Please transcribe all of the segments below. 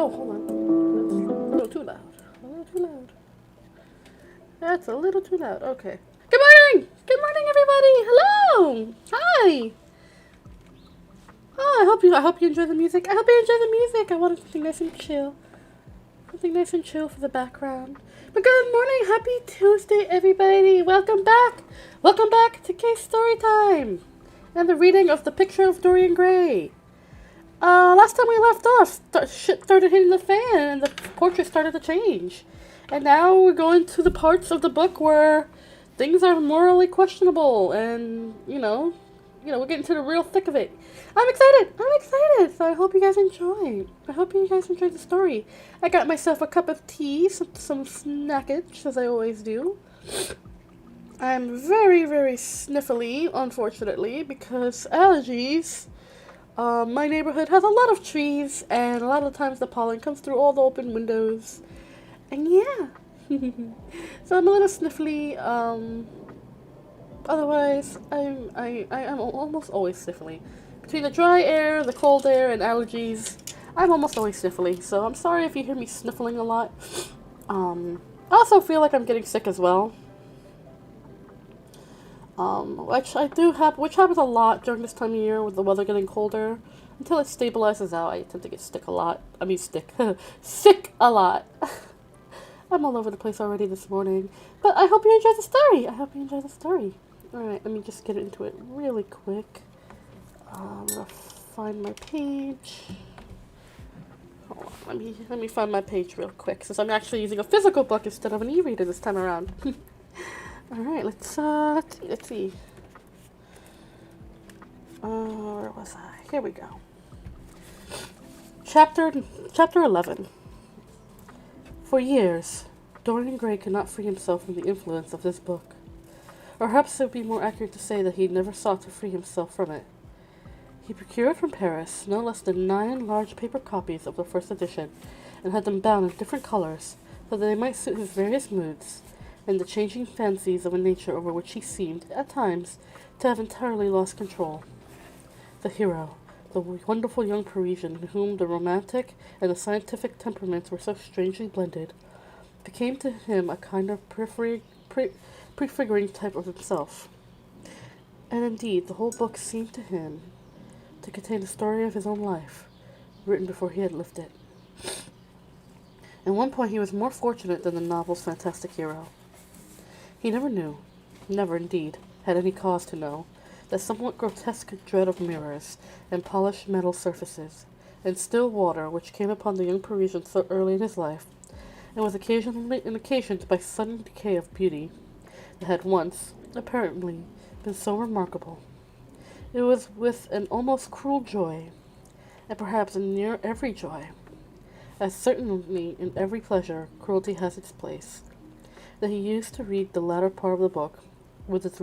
Oh, hold on. That's a little too loud. A little too loud. That's a little too loud. Okay. Good morning! Good morning, everybody! Hello! Hi! Oh, I hope you enjoy the music. I hope you enjoy the music. I wanted something nice and chill. Something nice and chill for the background. But good morning, happy Tuesday, everybody. Welcome back. Welcome back to Case Storytime and the reading of the Picture of Dorian Gray. Last time we left off, shit started hitting the fan and the portrait started to change. And now we're going to the parts of the book where things are morally questionable and, you know, we're getting to the real thick of it. I'm excited! So I hope you guys enjoy. I hope you guys enjoyed the story. I got myself a cup of tea, some snackage, as I always do. I'm very, very sniffly, unfortunately, because allergies. My neighborhood has a lot of trees, and a lot of times the pollen comes through all the open windows. And yeah. So I'm a little sniffly, otherwise, I'm almost always sniffly. Between the dry air, the cold air, and allergies, I'm almost always sniffly. So I'm sorry if you hear me sniffling a lot. I also feel like I'm getting sick as well. Which happens a lot during this time of year with the weather getting colder. Until it stabilizes out, I tend to get sick a lot. Sick a lot. I'm all over the place already this morning. But I hope you enjoyed the story. Alright, let me just get into it really quick. I'm gonna find my page. Hold on, let me find my page real quick, since I'm actually using a physical book instead of an e-reader this time around. Alright, let's see. Where was I? Here we go. Chapter 11. For years, Dorian Gray could not free himself from the influence of this book. Or perhaps it would be more accurate to say that he never sought to free himself from it. He procured from Paris no less than 9 large paper copies of the first edition, and had them bound in different colors, so that they might suit his various moods, and the changing fancies of a nature over which he seemed, at times, to have entirely lost control. The hero, the wonderful young Parisian in whom the romantic and the scientific temperaments were so strangely blended, became to him a kind of prefiguring type of himself. And indeed, the whole book seemed to him to contain the story of his own life, written before he had lived it. At one point he was more fortunate than the novel's fantastic hero. He never indeed, had any cause to know, that somewhat grotesque dread of mirrors, and polished metal surfaces, and still water which came upon the young Parisian so early in his life, and was occasioned by sudden decay of beauty, that had once, apparently, been so remarkable. It was with an almost cruel joy, and perhaps in near every joy, as certainly in every pleasure cruelty has its place, that he used to read the latter part of the book, with its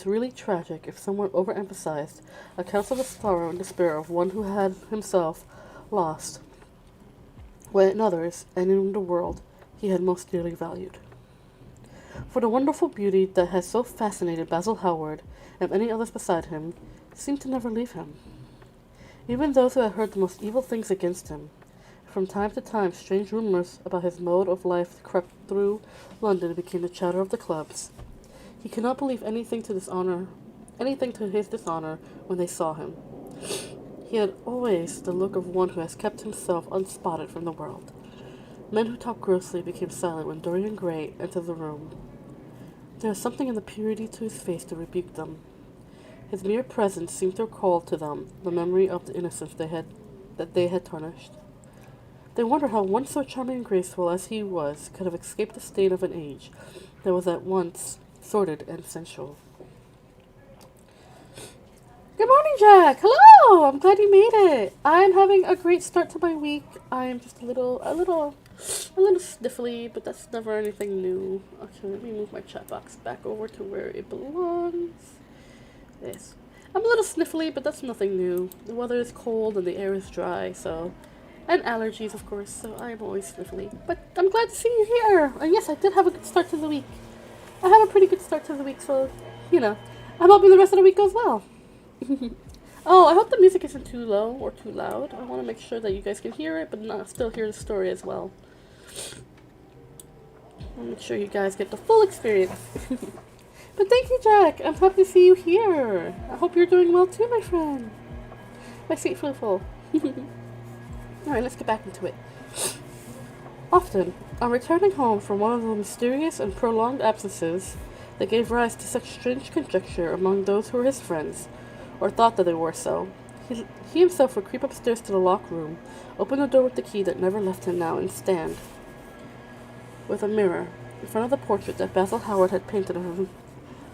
really tragic, if somewhat overemphasized, accounts of the sorrow and despair of one who had himself lost what in others and in the world he had most dearly valued. For the wonderful beauty that had so fascinated Basil Hallward and many others beside him seemed to never leave him. Even those who had heard the most evil things against him, from time to time strange rumors about his mode of life crept through London and became the chatter of the clubs. He could not believe anything to his dishonor when they saw him. He had always the look of one who has kept himself unspotted from the world. Men who talked grossly became silent when Dorian Gray entered the room. There was something in the purity to his face to rebuke them. His mere presence seemed to recall to them the memory of the innocence that they had tarnished. They wondered how one so charming and graceful as he was could have escaped the stain of an age that was at once sordid and sensual. Good morning, Jack! Hello! I'm glad you made it. I'm having a great start to my week. I'm just a little sniffly, but that's never anything new. Okay, let me move my chat box back over to where it belongs. Yes. I'm a little sniffly, but that's nothing new. The weather is cold and the air is dry, so... And allergies, of course, so I'm always sniffly. But I'm glad to see you here. And yes, I did have a good start to the week. I have a pretty good start to the week, so, I'm hoping the rest of the week goes well. Oh, I hope the music isn't too low or too loud. I want to make sure that you guys can hear it, but not still hear the story as well. I'll make sure you guys get the full experience. But thank you, Jack. I'm happy to see you here. I hope you're doing well too, my friend. My sweet Floofle. Alright, let's get back into it. Often, on returning home from one of the mysterious and prolonged absences that gave rise to such strange conjecture among those who were his friends, or thought that they were so, he himself would creep upstairs to the locked room, open the door with the key that never left him now, and stand with a mirror in front of the portrait that Basil Howard had painted of him,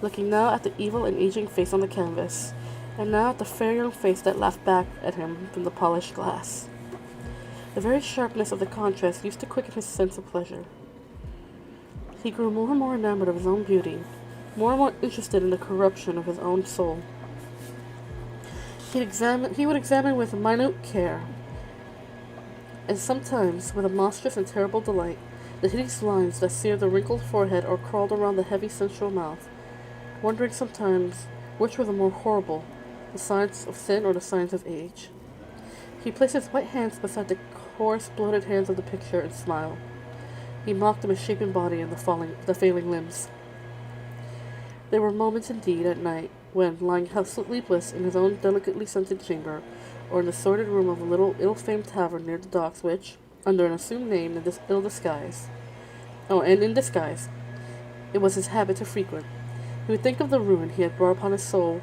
looking now at the evil and aging face on the canvas, and now at the fair young face that laughed back at him from the polished glass. The very sharpness of the contrast used to quicken his sense of pleasure. He grew more and more enamored of his own beauty, more and more interested in the corruption of his own soul. He would examine with minute care, and sometimes with a monstrous and terrible delight, the hideous lines that seared the wrinkled forehead or crawled around the heavy sensual mouth, wondering sometimes which were the more horrible, the signs of sin or the signs of age. He placed his white hands beside the coarse, bloated hands of the picture and smiled. He mocked the misshapen body and the failing limbs. There were moments indeed at night when, lying sleepless in his own delicately scented chamber, or in the sordid room of a little ill-famed tavern near the docks which, under an assumed name and in disguise, it was his habit to frequent, he would think of the ruin he had brought upon his soul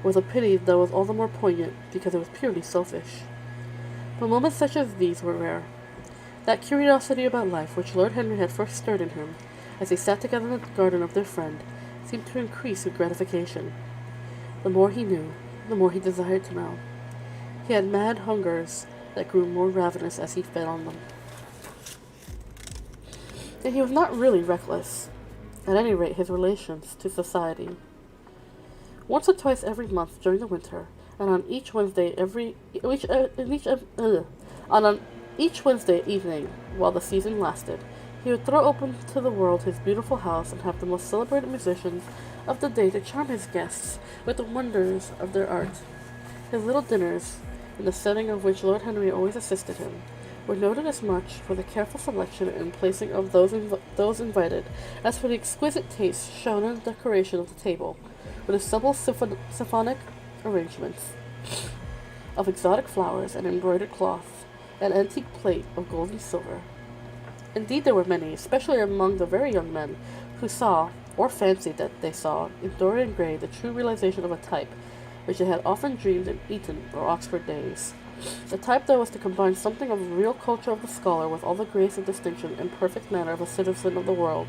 with a pity that was all the more poignant because it was purely selfish. But moments such as these were rare. That curiosity about life which Lord Henry had first stirred in him, as they sat together in the garden of their friend, seemed to increase with gratification. The more he knew, the more he desired to know. He had mad hungers that grew more ravenous as he fed on them. And he was not really reckless, at any rate his relations to society. Once or twice every month during the winter, and on each Wednesday each Wednesday evening while the season lasted, he would throw open to the world his beautiful house and have the most celebrated musicians of the day to charm his guests with the wonders of their art. His little dinners, in the setting of which Lord Henry always assisted him, were noted as much for the careful selection and placing of those invited as for the exquisite taste shown in the decoration of the table, with its supple symphonic arrangements of exotic flowers and embroidered cloth, and antique plate of gold and silver. Indeed, there were many, especially among the very young men, who saw, or fancied that they saw, in Dorian Gray the true realization of a type which they had often dreamed in Eton or Oxford days. A type that was to combine something of the real culture of the scholar with all the grace and distinction and perfect manner of a citizen of the world.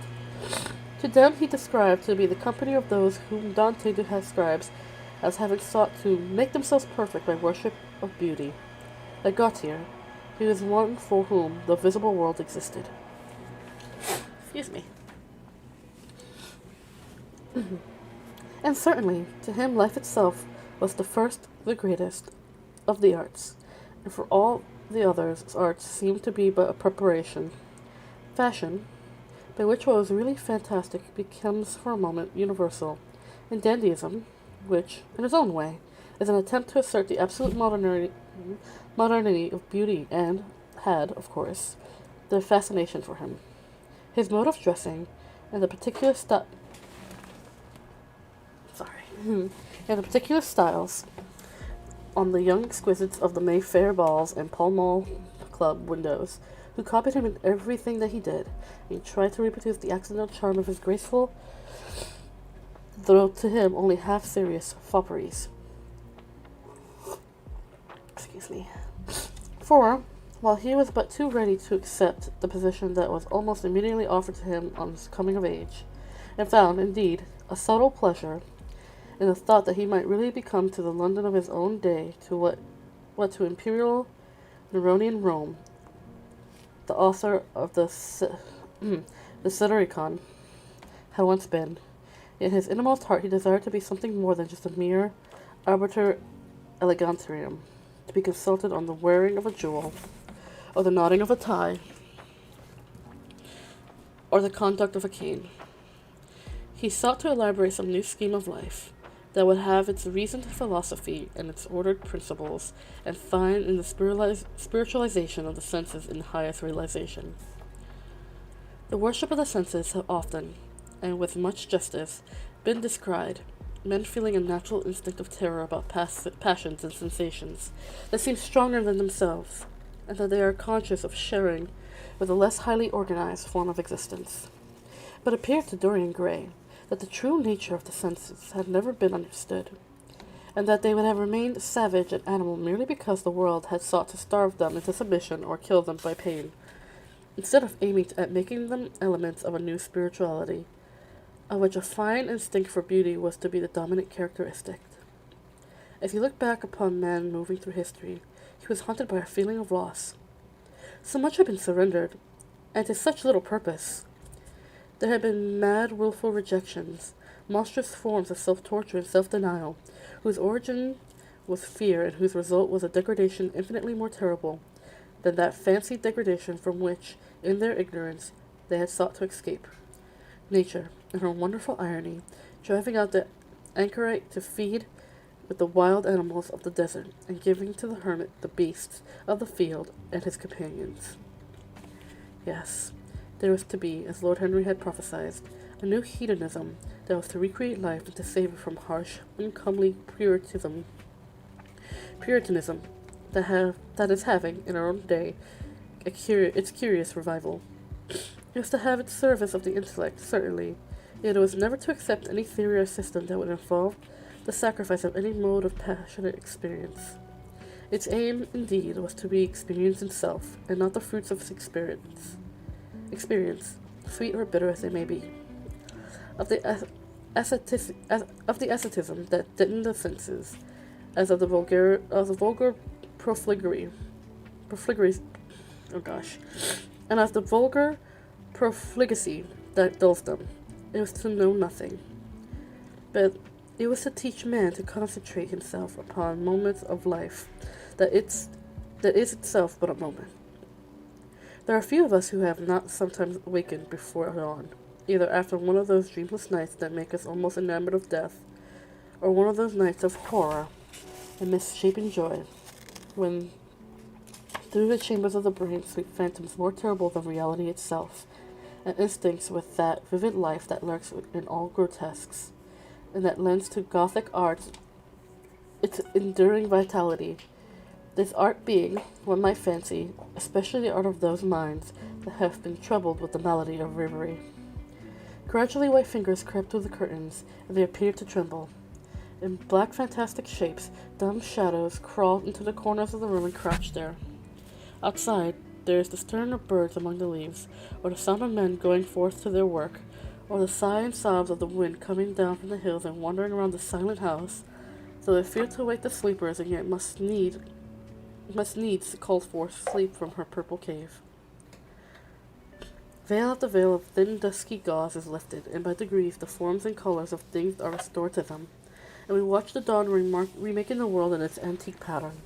To them he described to be the company of those whom Dante describes as having sought to make themselves perfect by worship of beauty. Like Gautier, he was one for whom the visible world existed. Excuse me. And certainly, to him life itself was the first, the greatest, of the arts, and for all the others arts seemed to be but a preparation. Fashion, by which what was really fantastic becomes for a moment universal, and dandyism, which, in its own way, is an attempt to assert the absolute modernity of beauty, and had, of course, their fascination for him. His mode of dressing, and the particular and the particular styles on the young exquisites of the Mayfair balls and Pall Mall Club windows, who copied him in everything that he did, and tried to reproduce the accidental charm of his graceful, though to him only half-serious, fopperies. Excuse me. For, while he was but too ready to accept the position that was almost immediately offered to him on his coming of age, and found, indeed, a subtle pleasure in the thought that he might really become to the London of his own day to what to imperial Neronian Rome, the author of the Storytime, had once been. In his innermost heart he desired to be something more than just a mere arbiter elegantium, to be consulted on the wearing of a jewel, or the knotting of a tie, or the conduct of a cane. He sought to elaborate some new scheme of life, that would have its reasoned philosophy and its ordered principles, and find in the spiritualization of the senses in the highest realization. The worship of the senses have often, and with much justice, been described, men feeling a natural instinct of terror about passions and sensations that seem stronger than themselves, and that they are conscious of sharing with a less highly organized form of existence. But it appeared to Dorian Gray that the true nature of the senses had never been understood, and that they would have remained savage and animal merely because the world had sought to starve them into submission or kill them by pain, instead of aiming at making them elements of a new spirituality, of which a fine instinct for beauty was to be the dominant characteristic. As you look back upon man moving through history, he was haunted by a feeling of loss. So much had been surrendered, and to such little purpose. There had been mad, willful rejections, monstrous forms of self-torture and self-denial, whose origin was fear and whose result was a degradation infinitely more terrible than that fancied degradation from which, in their ignorance, they had sought to escape. Nature, in her wonderful irony, driving out the anchorite to feed with the wild animals of the desert, and giving to the hermit the beasts of the field and his companions. Yes, there was to be, as Lord Henry had prophesied, a new hedonism that was to recreate life and to save it from harsh, uncomely Puritanism that is having, in our own day, its curious revival. It was to have its service of the intellect, certainly, yet it was never to accept any theory or system that would involve the sacrifice of any mode of passionate experience. Its aim, indeed, was to be experience in self, and not the fruits of experience, sweet or bitter as they may be, of the asceticism that deadened the senses, as of the vulgar profligacy, and of the vulgar profligacy that dulls them. It was to know nothing, but it was to teach man to concentrate himself upon moments of life that is itself but a moment. There are few of us who have not sometimes awakened before dawn, either after one of those dreamless nights that make us almost enamored of death, or one of those nights of horror and misshapen joy, when through the chambers of the brain sweep phantoms more terrible than reality itself, and instincts with that vivid life that lurks in all grotesques, and that lends to Gothic art its enduring vitality. This art being, one might fancy, especially the art of those minds that have been troubled with the malady of reverie. Gradually white fingers crept through the curtains, and they appeared to tremble. In black fantastic shapes, dumb shadows crawled into the corners of the room and crouched there. Outside, there is the stir of birds among the leaves, or the sound of men going forth to their work, or the sigh and sobs of the wind coming down from the hills and wandering around the silent house, so they fear to wake the sleepers, and yet must needs call forth sleep from her purple cave. Veil after veil of thin dusky gauze is lifted, and by degrees the forms and colors of things are restored to them, and we watch the dawn remaking the world in its antique pattern.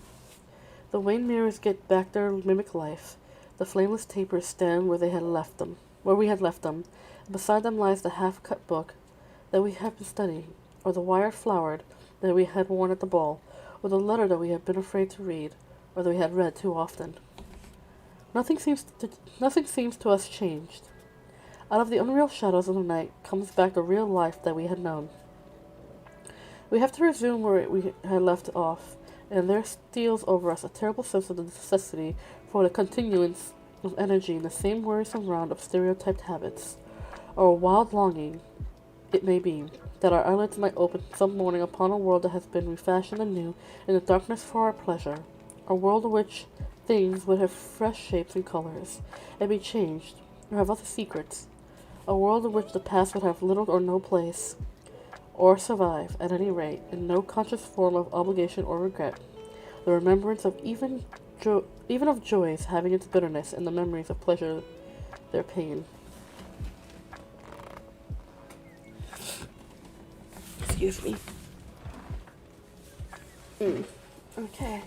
The wan mirrors get back their mimic life. The flameless tapers stand where we had left them. Beside them lies the half-cut book that we have been studying, or the wired flowered that we had worn at the ball, or the letter that we had been afraid to read, or that we had read too often. Nothing seems to us changed. Out of the unreal shadows of the night comes back the real life that we had known. We have to resume where we had left off, and there steals over us a terrible sense of the necessity for the continuance of energy in the same wearisome round of stereotyped habits, or a wild longing, it may be, that our eyelids might open some morning upon a world that has been refashioned anew in the darkness for our pleasure, a world in which things would have fresh shapes and colors, and be changed, or have other secrets, a world in which the past would have little or no place, or survive, at any rate, in no conscious form of obligation or regret, the remembrance of even of joys having its bitterness, and the memories of pleasure their pain. Excuse me. Okay.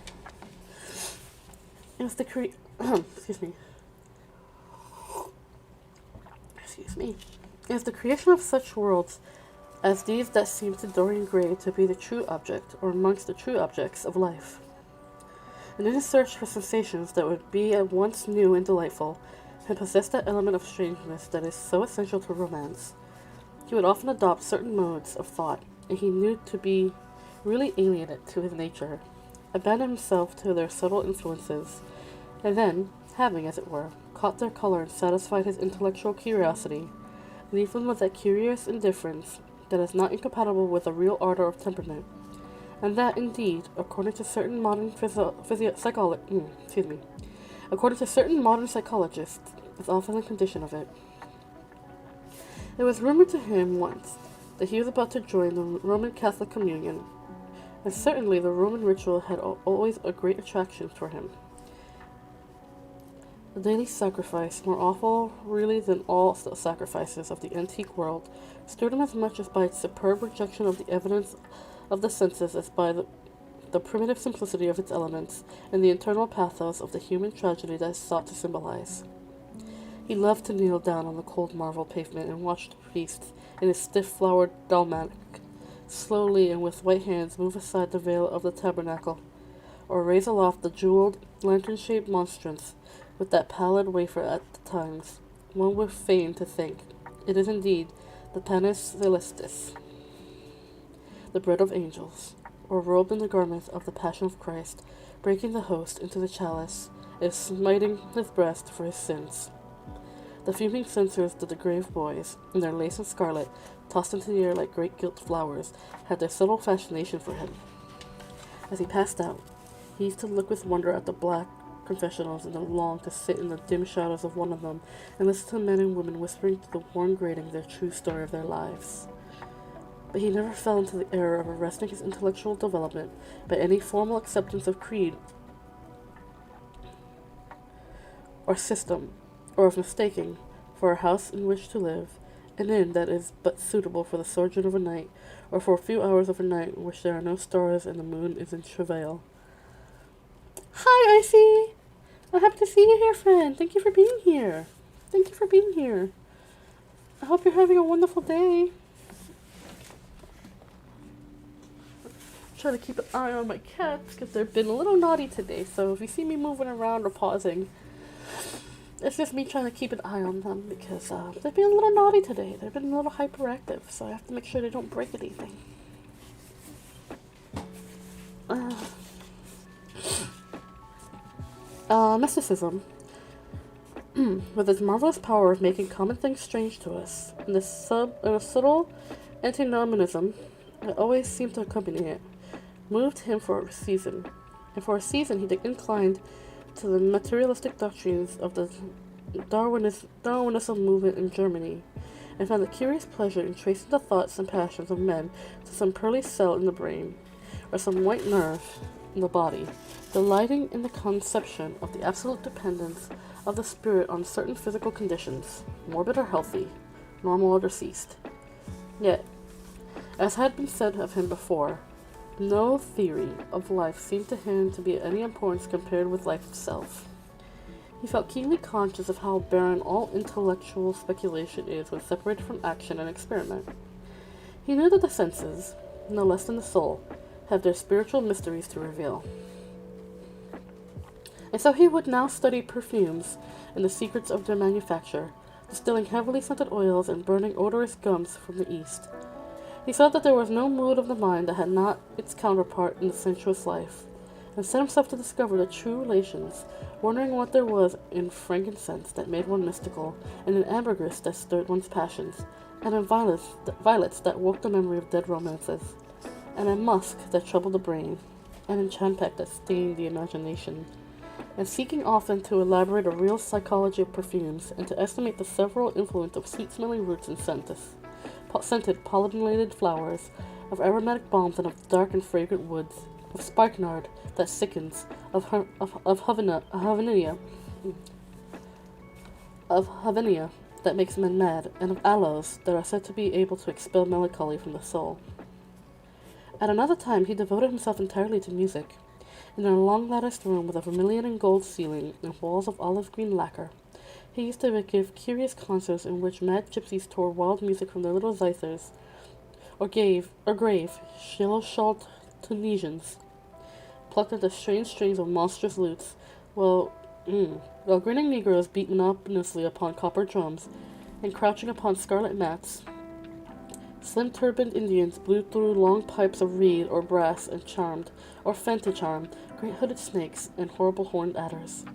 It was the Excuse me. It was the creation of such worlds as these that seemed to Dorian Gray to be the true object, or amongst the true objects, of life. And in his search for sensations that would be at once new and delightful, and possess that element of strangeness that is so essential to romance, he would often adopt certain modes of thought, and he knew to be really alien to his nature, abandon himself to their subtle influences, and then, having, as it were, caught their color and satisfied his intellectual curiosity, leave them with that curious indifference that is not incompatible with a real ardor of temperament, and that, indeed, according to certain modern psychologists, is often the condition of it. It was rumored to him once that he was about to join the Roman Catholic Communion, and certainly the Roman ritual had always a great attraction for him. The daily sacrifice, more awful really than all the sacrifices of the antique world, stirred him as much as by its superb rejection of the evidence of the senses as by the primitive simplicity of its elements and the internal pathos of the human tragedy that it sought to symbolize. He loved to kneel down on the cold marble pavement and watch the priests, in his stiff-flowered dalmatic, slowly and with white hands move aside the veil of the tabernacle, or raise aloft the jeweled, lantern-shaped monstrance with that pallid wafer at the times. One would fain to think it is indeed the panis celestis, the bread of angels, or robed in the garment of the Passion of Christ, breaking the host into the chalice, and smiting his breast for his sins. The fuming censers of the grave boys, in their lace and scarlet, tossed into the air like great gilt flowers, had their subtle fascination for him. As he passed out, he used to look with wonder at the black confessionals and long to sit in the dim shadows of one of them and listen to men and women whispering through the worn grating their true story of their lives. But he never fell into the error of arresting his intellectual development by any formal acceptance of creed or system, or of mistaking for a house in which to live, an inn that is but suitable for the sojourn of a night, or for a few hours of a night in which there are no stars and the moon is in travail. Hi, Icy! I'm happy to see you here, friend. Thank you for being here. Thank you for being here. I hope you're having a wonderful day. Try to keep an eye on my cats because they've been a little naughty today. So if you see me moving around or pausing, it's just me trying to keep an eye on them because they've been a little naughty today. They've been a little hyperactive, so I have to make sure they don't break anything. Mysticism, with its marvelous power of making common things strange to us, and a subtle antinomianism that always seemed to accompany it, moved him for a season, and for a season he inclined to the materialistic doctrines of the Darwinism movement in Germany, and found a curious pleasure in tracing the thoughts and passions of men to some pearly cell in the brain, or some white nerve in the body, delighting in the conception of the absolute dependence of the spirit on certain physical conditions, morbid or healthy, normal or deceased. Yet, as had been said of him before, no theory of life seemed to him to be of any importance compared with life itself. He felt keenly conscious of how barren all intellectual speculation is when separated from action and experiment. He knew that the senses, no less than the soul, have their spiritual mysteries to reveal. And so he would now study perfumes and the secrets of their manufacture, distilling heavily scented oils and burning odorous gums from the East. He saw that there was no mood of the mind that had not its counterpart in the sensuous life, and set himself to discover the true relations, wondering what there was in frankincense that made one mystical, and in ambergris that stirred one's passions, and in violets that woke the memory of dead romances, and in musk that troubled the brain, and in champak that stained the imagination, and seeking often to elaborate a real psychology of perfumes, and to estimate the several influence of sweet-smelling roots and scented pollinated flowers, of aromatic balms and of dark and fragrant woods, of spikenard that sickens, of Havenia that makes men mad, and of aloes that are said to be able to expel melancholy from the soul. At another time he devoted himself entirely to music. In a long latticed room with a vermilion and gold ceiling and walls of olive green lacquer, he used to give curious concerts in which mad gypsies tore wild music from their little zithers, or grave, yellow-shawled Tunisians plucked at the strange strings of monstrous lutes, while, while grinning Negroes beat monotonously upon copper drums, and crouching upon scarlet mats, slim-turbaned Indians blew through long pipes of reed or brass and charmed, or fent to charm, great hooded snakes and horrible horned adders.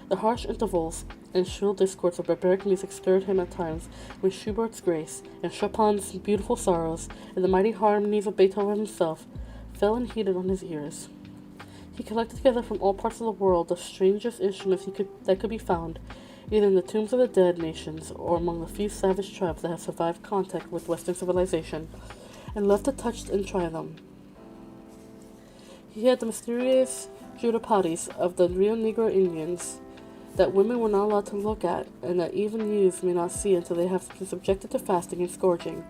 The harsh intervals and shrill discords of barbaric music stirred him at times when Schubert's Grace and Chopin's Beautiful Sorrows and the mighty harmonies of Beethoven himself fell unheeded on his ears. He collected together from all parts of the world the strangest instruments that could be found, either in the tombs of the dead nations or among the few savage tribes that have survived contact with Western civilization, and loved to touch and try them. He had the mysterious judapatis of the real Negro Indians that women were not allowed to look at, and that even youths may not see until they have been subjected to fasting and scourging,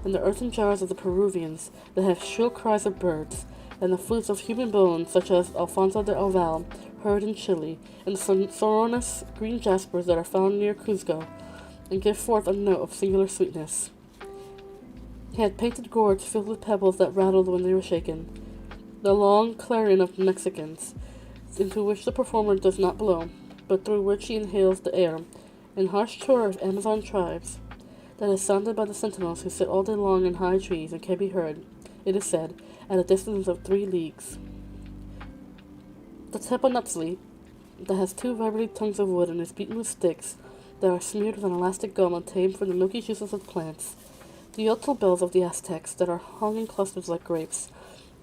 and the earthen jars of the Peruvians that have shrill cries of birds, and the flutes of human bones such as Alfonso de Oval, heard in Chile, and the sonorous green jaspers that are found near Cuzco, and give forth a note of singular sweetness. He had painted gourds filled with pebbles that rattled when they were shaken, the long clarion of the Mexicans, into which the performer does not blow, but through which he inhales the air, and harsh tour of Amazon tribes, that is sounded by the sentinels who sit all day long in high trees and can be heard, it is said, at a distance of 3 leagues. The teponutzli, that has 2 vibrating tongues of wood and is beaten with sticks that are smeared with an elastic gum obtained from the milky juices of plants, the yotl bells of the Aztecs that are hung in clusters like grapes,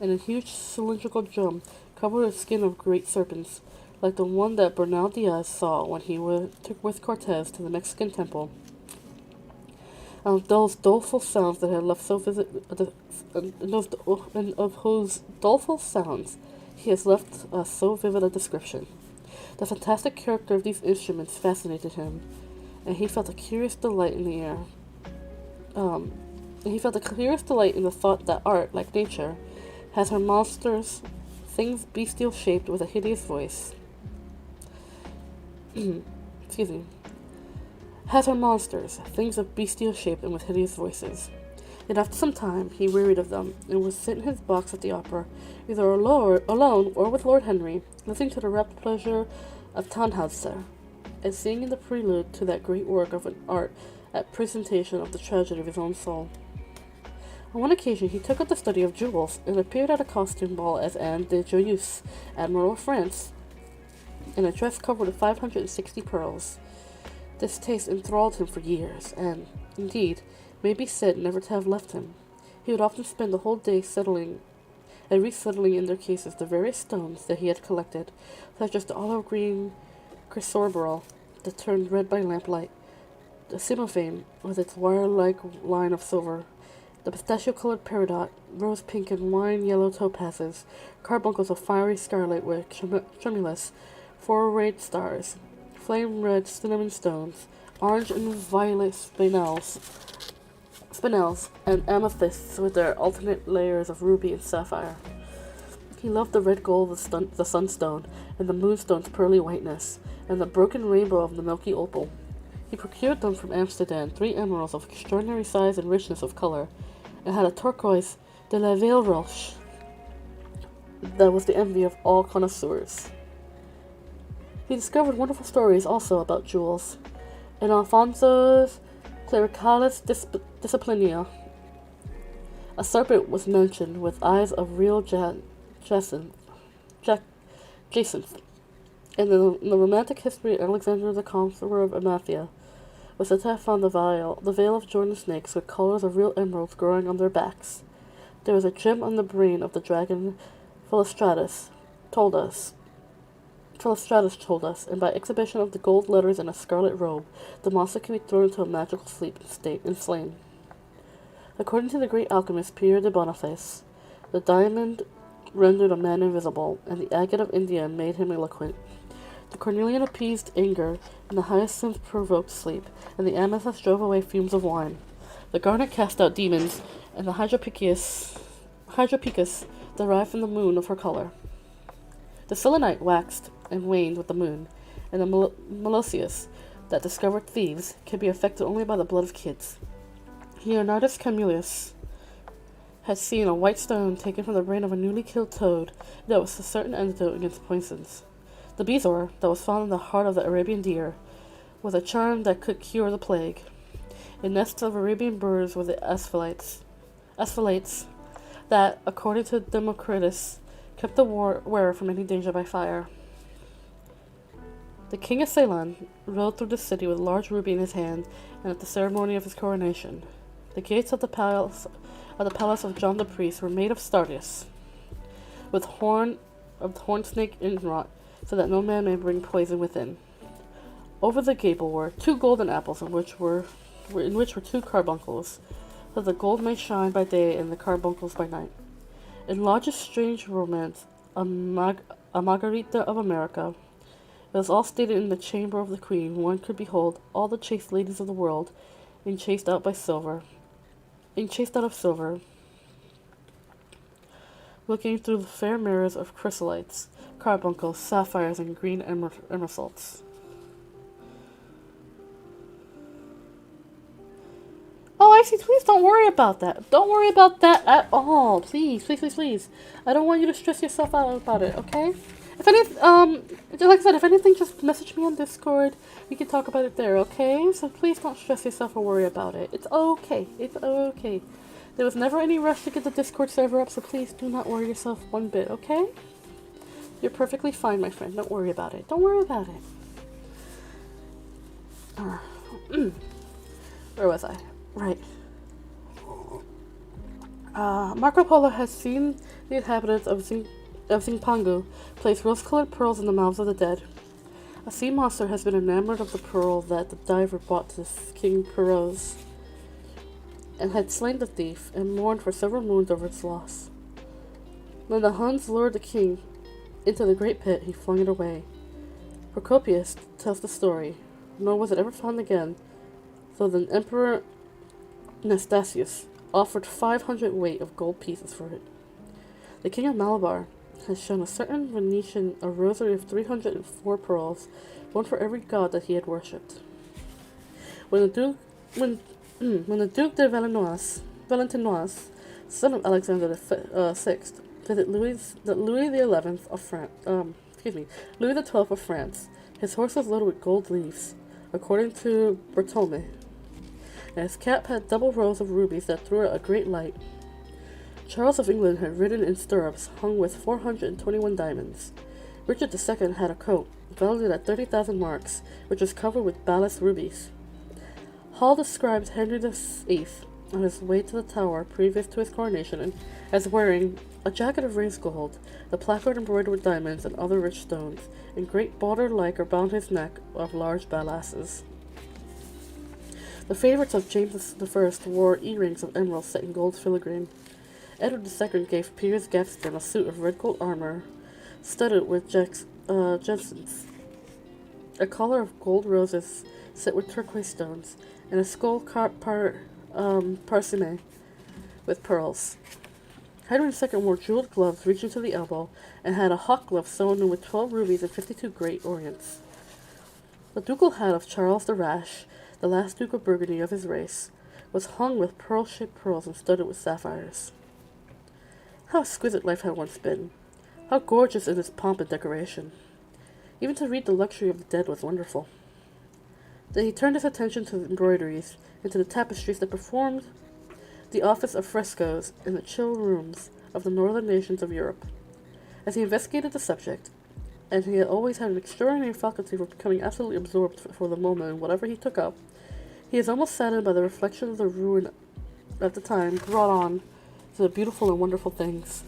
and a huge cylindrical drum covered with skin of great serpents, like the one that Bernal Diaz saw when he took with Cortez to the Mexican temple. Those doleful sounds that had left so and of whose doleful sounds he has left us so vivid a description. The fantastic character of these instruments fascinated him, and he felt a curious delight in the air. The thought that art, like nature, has her monsters, things bestial shaped with a hideous voice. Excuse me. Has her monsters, things of bestial shape and with hideous voices. Yet after some time he wearied of them, and would sit in his box at the opera, either alone or with Lord Henry, listening to the rapt pleasure of Tannhäuser, and singing the prelude to that great work of an art at presentation of the tragedy of his own soul. On one occasion he took up the study of jewels, and appeared at a costume ball as Anne de Joyeuse, Admiral of France, in a dress covered with 560 pearls. This taste enthralled him for years, and, indeed, may be said never to have left him. He would often spend the whole day settling and resettling in their cases the various stones that he had collected, such as the olive-green chrysoberyl that turned red by lamplight, the cymophane with its wire-like line of silver, the pistachio-colored peridot, rose-pink and wine-yellow topazes, carbuncles of fiery scarlet with tremulous, 4-rayed stars, flame-red cinnamon stones, orange and violet spinels, and amethysts with their alternate layers of ruby and sapphire. He loved the red gold of the sunstone, and the moonstone's pearly whiteness, and the broken rainbow of the milky opal. He procured them from Amsterdam 3 emeralds of extraordinary size and richness of color, and had a turquoise de la Ville Roche that was the envy of all connoisseurs. He discovered wonderful stories also about jewels. In Alfonso's Clericalis Disciplinia, a serpent was mentioned with eyes of real jacinth. In the romantic history of Alexander the Conqueror of Amathia, was said to have found the veil of Jordan snakes with collars of real emeralds growing on their backs. There was a gem on the brain of the dragon Philostratus told us, and by exhibition of the gold letters in a scarlet robe, the monster can be thrown into a magical sleep state and slain. According to the great alchemist Pierre de Boniface, the diamond rendered a man invisible, and the agate of India made him eloquent. The cornelian appeased anger, and the hyacinth provoked sleep, and the amethyst drove away fumes of wine. The garnet cast out demons, and the hydropicus derived from the moon of her color. The selenite waxed and waned with the moon, and the Meloceus, that discovered thieves, can be affected only by the blood of kids. Leonardus Camillus had seen a white stone taken from the brain of a newly killed toad that was a certain antidote against poisons. The bezoar, that was found in the heart of the Arabian deer, was a charm that could cure the plague. In nests of Arabian birds were the asphalates that, according to Democritus, kept the wearer from any danger by fire. The king of Ceylon rode through the city with a large ruby in his hand, and at the ceremony of his coronation, the gates of the palace of John the priest were made of sardius, with horn snake inwrought, so that no man may bring poison within. Over the gable were 2 golden apples, in which were 2 carbuncles, so the gold may shine by day and the carbuncles by night. In Lodge's strange romance, A Margarita of America, it was all stated in the chamber of the queen. One could behold all the chaste ladies of the world, enchased out of silver, looking through the fair mirrors of chrysolites, carbuncles, sapphires, and green emeralds. Oh, I see. Please don't worry about that. Don't worry about that at all. Please, please, please, please. I don't want you to stress yourself out about it, okay? If like I said, if anything, just message me on Discord. We can talk about it there, okay? So please don't stress yourself or worry about it. It's okay. It's okay. There was never any rush to get the Discord server up, so please do not worry yourself one bit, okay? You're perfectly fine, my friend. Don't worry about it. Don't worry about it. Where was I? Right. Marco Polo has seen the inhabitants of Zingpangu place rose-colored pearls in the mouths of the dead. A sea monster has been enamored of the pearl that the diver brought to King Perros, and had slain the thief and mourned for several moons over its loss. When the Huns lured the king into the great pit, he flung it away. Procopius tells the story, nor was it ever found again, though the Emperor Anastasius offered 500 weight of gold pieces for it. The king of Malabar has shown a certain Venetian a rosary of 304 pearls, one for every god that he had worshipped. When the Duke de Valentinois, son of Alexander VI, visited Louis XI of France, Louis XII of France, his horse was loaded with gold leaves, according to Bertolme, and his cap had double rows of rubies that threw out a great light. Charles of England had ridden in stirrups hung with 421 diamonds. Richard II had a coat, valued at 30,000 marks, which was covered with ballast rubies. Hall described Henry VIII on his way to the Tower previous to his coronation as wearing a jacket of raised gold, the placard embroidered with diamonds and other rich stones, and great border-like bound his neck of large balasses. The favorites of James I wore earrings of emeralds set in gold filigrane. Edward II gave Piers Gaveston a suit of red gold armor, studded with gemstones, a collar of gold roses set with turquoise stones, and a skull parsemé with pearls. Henry II wore jeweled gloves reaching to the elbow, and had a hawk glove sewn in with 12 rubies and 52 great ornaments. The ducal hat of Charles the Rash, the last Duke of Burgundy of his race, was hung with pearl-shaped pearls and studded with sapphires. How exquisite life had once been! How gorgeous in its pomp and decoration! Even to read the luxury of the dead was wonderful. Then he turned his attention to the embroideries and to the tapestries that performed the office of frescoes in the chill rooms of the northern nations of Europe. As he investigated the subject, and he had always had an extraordinary faculty for becoming absolutely absorbed for the moment in whatever he took up, he is almost saddened by the reflection of the ruin at the time brought on to the beautiful and wonderful things.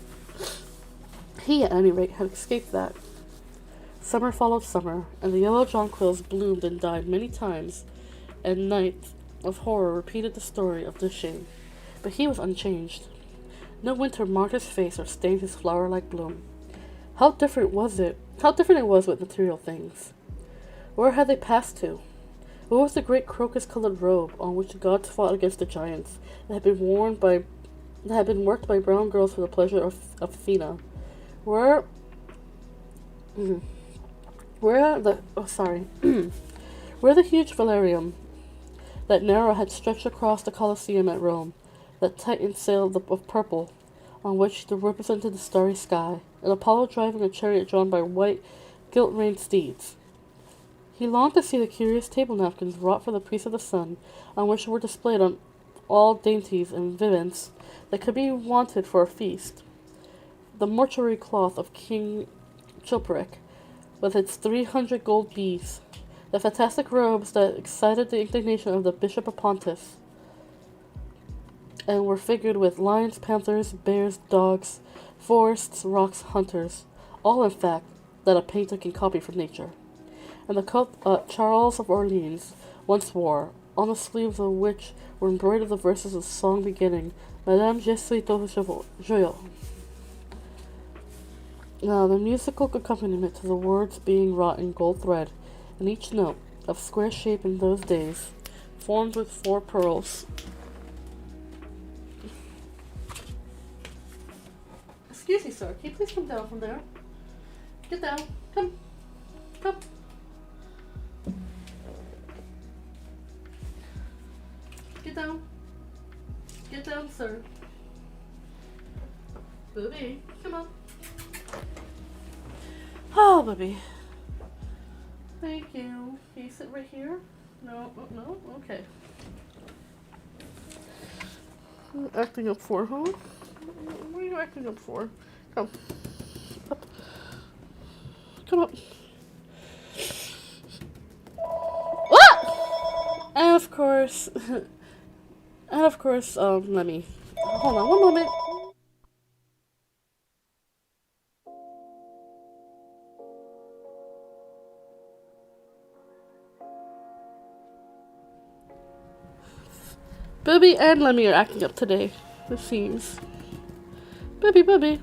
He, at any rate, had escaped that. Summer followed summer, and the yellow jonquils bloomed and died many times, and night of horror repeated the story of this shame. But he was unchanged. No winter marked his face or stained his flower-like bloom. How different it was with material things. Where had they passed to? Where was the great crocus-colored robe on which the gods fought against the giants, that had been worked by brown girls for the pleasure of Athena? Where the huge velarium that Nero had stretched across the Colosseum at Rome, that tightened sail of purple, on which they represented the starry sky, and Apollo driving a chariot drawn by white, gilt-reined steeds. He longed to see the curious table napkins wrought for the priest of the sun, on which were displayed on all dainties and viands that could be wanted for a feast. The mortuary cloth of King Chilperic, with its 300 gold bees, the fantastic robes that excited the indignation of the Bishop of Pontus, and were figured with lions, panthers, bears, dogs, forests, rocks, hunters, all in fact that a painter can copy from nature. And the coat Charles of Orleans once wore, on the sleeves of which were embroidered the verses of the song beginning, Madame je suis ton joyeux. Now, the musical accompaniment to the words being wrought in gold thread, and each note, of square shape in those days, formed with 4 pearls. Excuse me, sir. Can you please come down from there? Get down. Come. Come. Get down. Get down, sir. Booby, come on. Oh, Booby. Thank you. Can you sit right here? No? No? Okay. Acting up for, huh? What are you acting up for? Come. Up. Come up. Ah! And of course, let me... Hold on one moment. Booby and Lemmy are acting up today, it seems. Booby. Booby,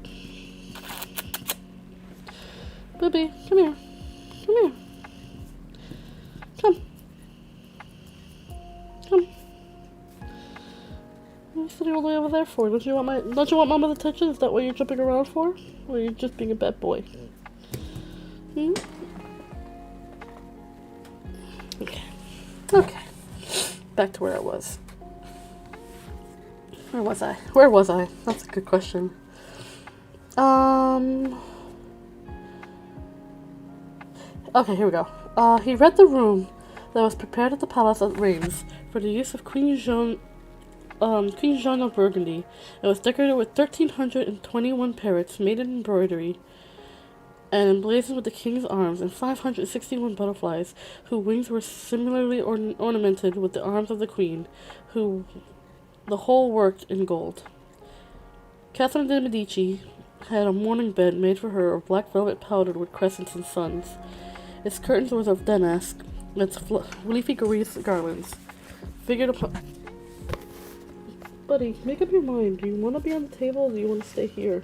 come here. Come here. Come. Come. What are you sitting all the way over there for? Don't you want Mama's attention? Is that what you're jumping around for? Or are you just being a bad boy? Okay. Back to where I was. Where was I? That's a good question. Okay, here we go. He read the room that was prepared at the palace at Reims for the use of Queen Jeanne of Burgundy. It was decorated with 1,321 parrots made in embroidery and emblazoned with the king's arms, and 561 butterflies, whose wings were similarly ornamented with the arms of the queen, the whole worked in gold. Catherine de' Medici had a mourning bed made for her of black velvet powdered with crescents and suns. Its curtains were of damask, and its leafy garlands figured upon... Buddy, make up your mind. Do you want to be on the table, or do you want to stay here?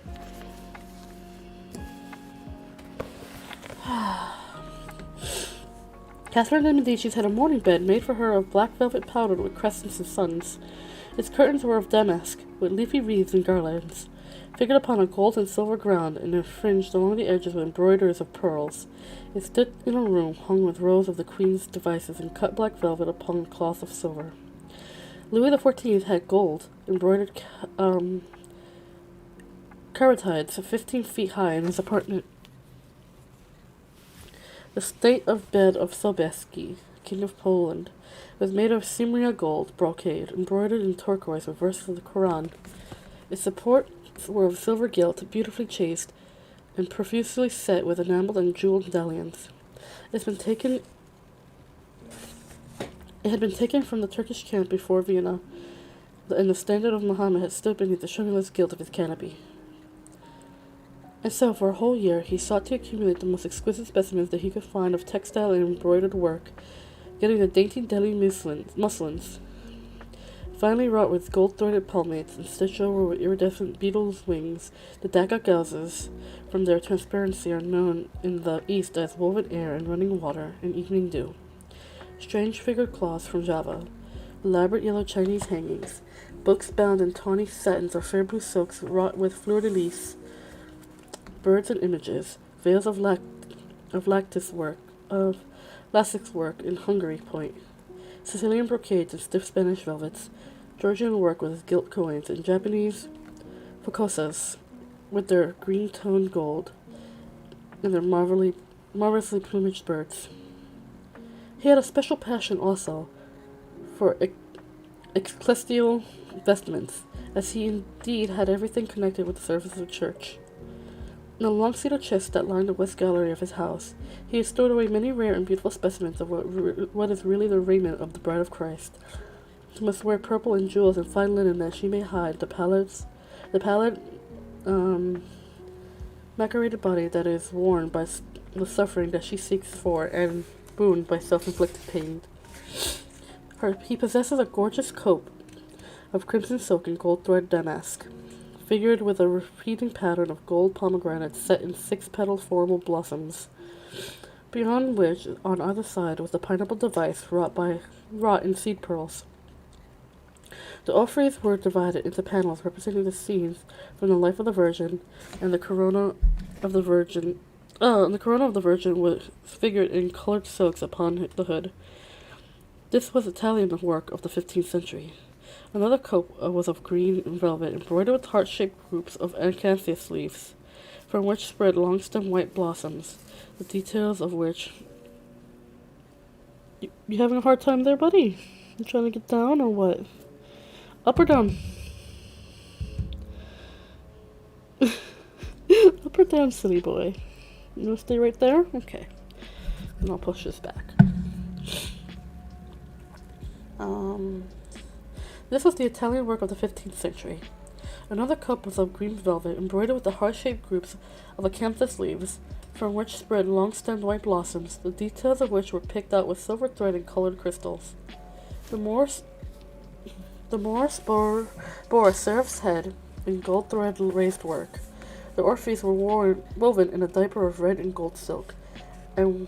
Catherine de' Medici had a mourning bed made for her of black velvet powdered with crescents and suns. Its curtains were of damask, with leafy wreaths and garlands, figured upon a gold and silver ground, and fringed along the edges with embroideries of pearls. It stood in a room hung with rows of the queen's devices in cut black velvet upon cloth of silver. Louis XIV had gold, embroidered carotides 15 feet high in his apartment. The state of bed of Sobieski, King of Poland, was made of Cimmeria gold brocade, embroidered in turquoise with verses of the Quran. Its supports were of silver gilt, beautifully chased, and profusely set with enameled and jeweled medallions. It had been taken from the Turkish camp before Vienna, and the standard of Muhammad had stood beneath the tremulous gilt of his canopy. And so, for a whole year, he sought to accumulate the most exquisite specimens that he could find of textile and embroidered work, getting the dainty Delhi muslins, finely wrought with gold-threaded palmates and stitched over with iridescent beetles' wings. The Dhaka gauzes, from their transparency, are known in the East as woven air and running water and evening dew. Strange figured cloths from Java, elaborate yellow Chinese hangings, books bound in tawny satins or fair blue silks wrought with fleur-de-lis, birds and images, veils of lattice work in Hungary point, Sicilian brocades and stiff Spanish velvets, Georgian work with his gilt coins, and Japanese fukosas with their green-toned gold and their marvelously plumaged birds. He had a special passion also for ecclesial vestments, as he indeed had everything connected with the service of the church. In a long cedar chest that lined the west gallery of his house, he had stored away many rare and beautiful specimens of what is really the raiment of the Bride of Christ. She must wear purple and jewels and fine linen that she may hide the pallid, macerated body that is worn by the suffering that she seeks for and booned by self-inflicted pain. He possesses a gorgeous coat of crimson silk and gold thread damask, figured with a repeating pattern of gold pomegranates set in six-petaled formal blossoms, beyond which, on either side, was the pineapple device wrought in seed pearls. The orphreys were divided into panels representing the scenes from the life of the Virgin, and the corona of the Virgin. And the corona of the Virgin was figured in colored silks upon the hood. This was Italian work of the 15th century. Another coat was of green velvet, embroidered with heart-shaped groups of acanthus leaves, from which spread long-stemmed white blossoms, the details of which... You having a hard time there, buddy? You trying to get down, or what? Up or down? Up or down, silly boy? You want to stay right there? Okay. And I'll push this back. This was the Italian work of the 15th century. Another cup was of green velvet, embroidered with the heart-shaped groups of acanthus leaves, from which spread long-stemmed white blossoms, the details of which were picked out with silver thread and colored crystals. The Moors bore a seraph's head in gold thread raised work. The orphreys were woven in a diaper of red and gold silk, and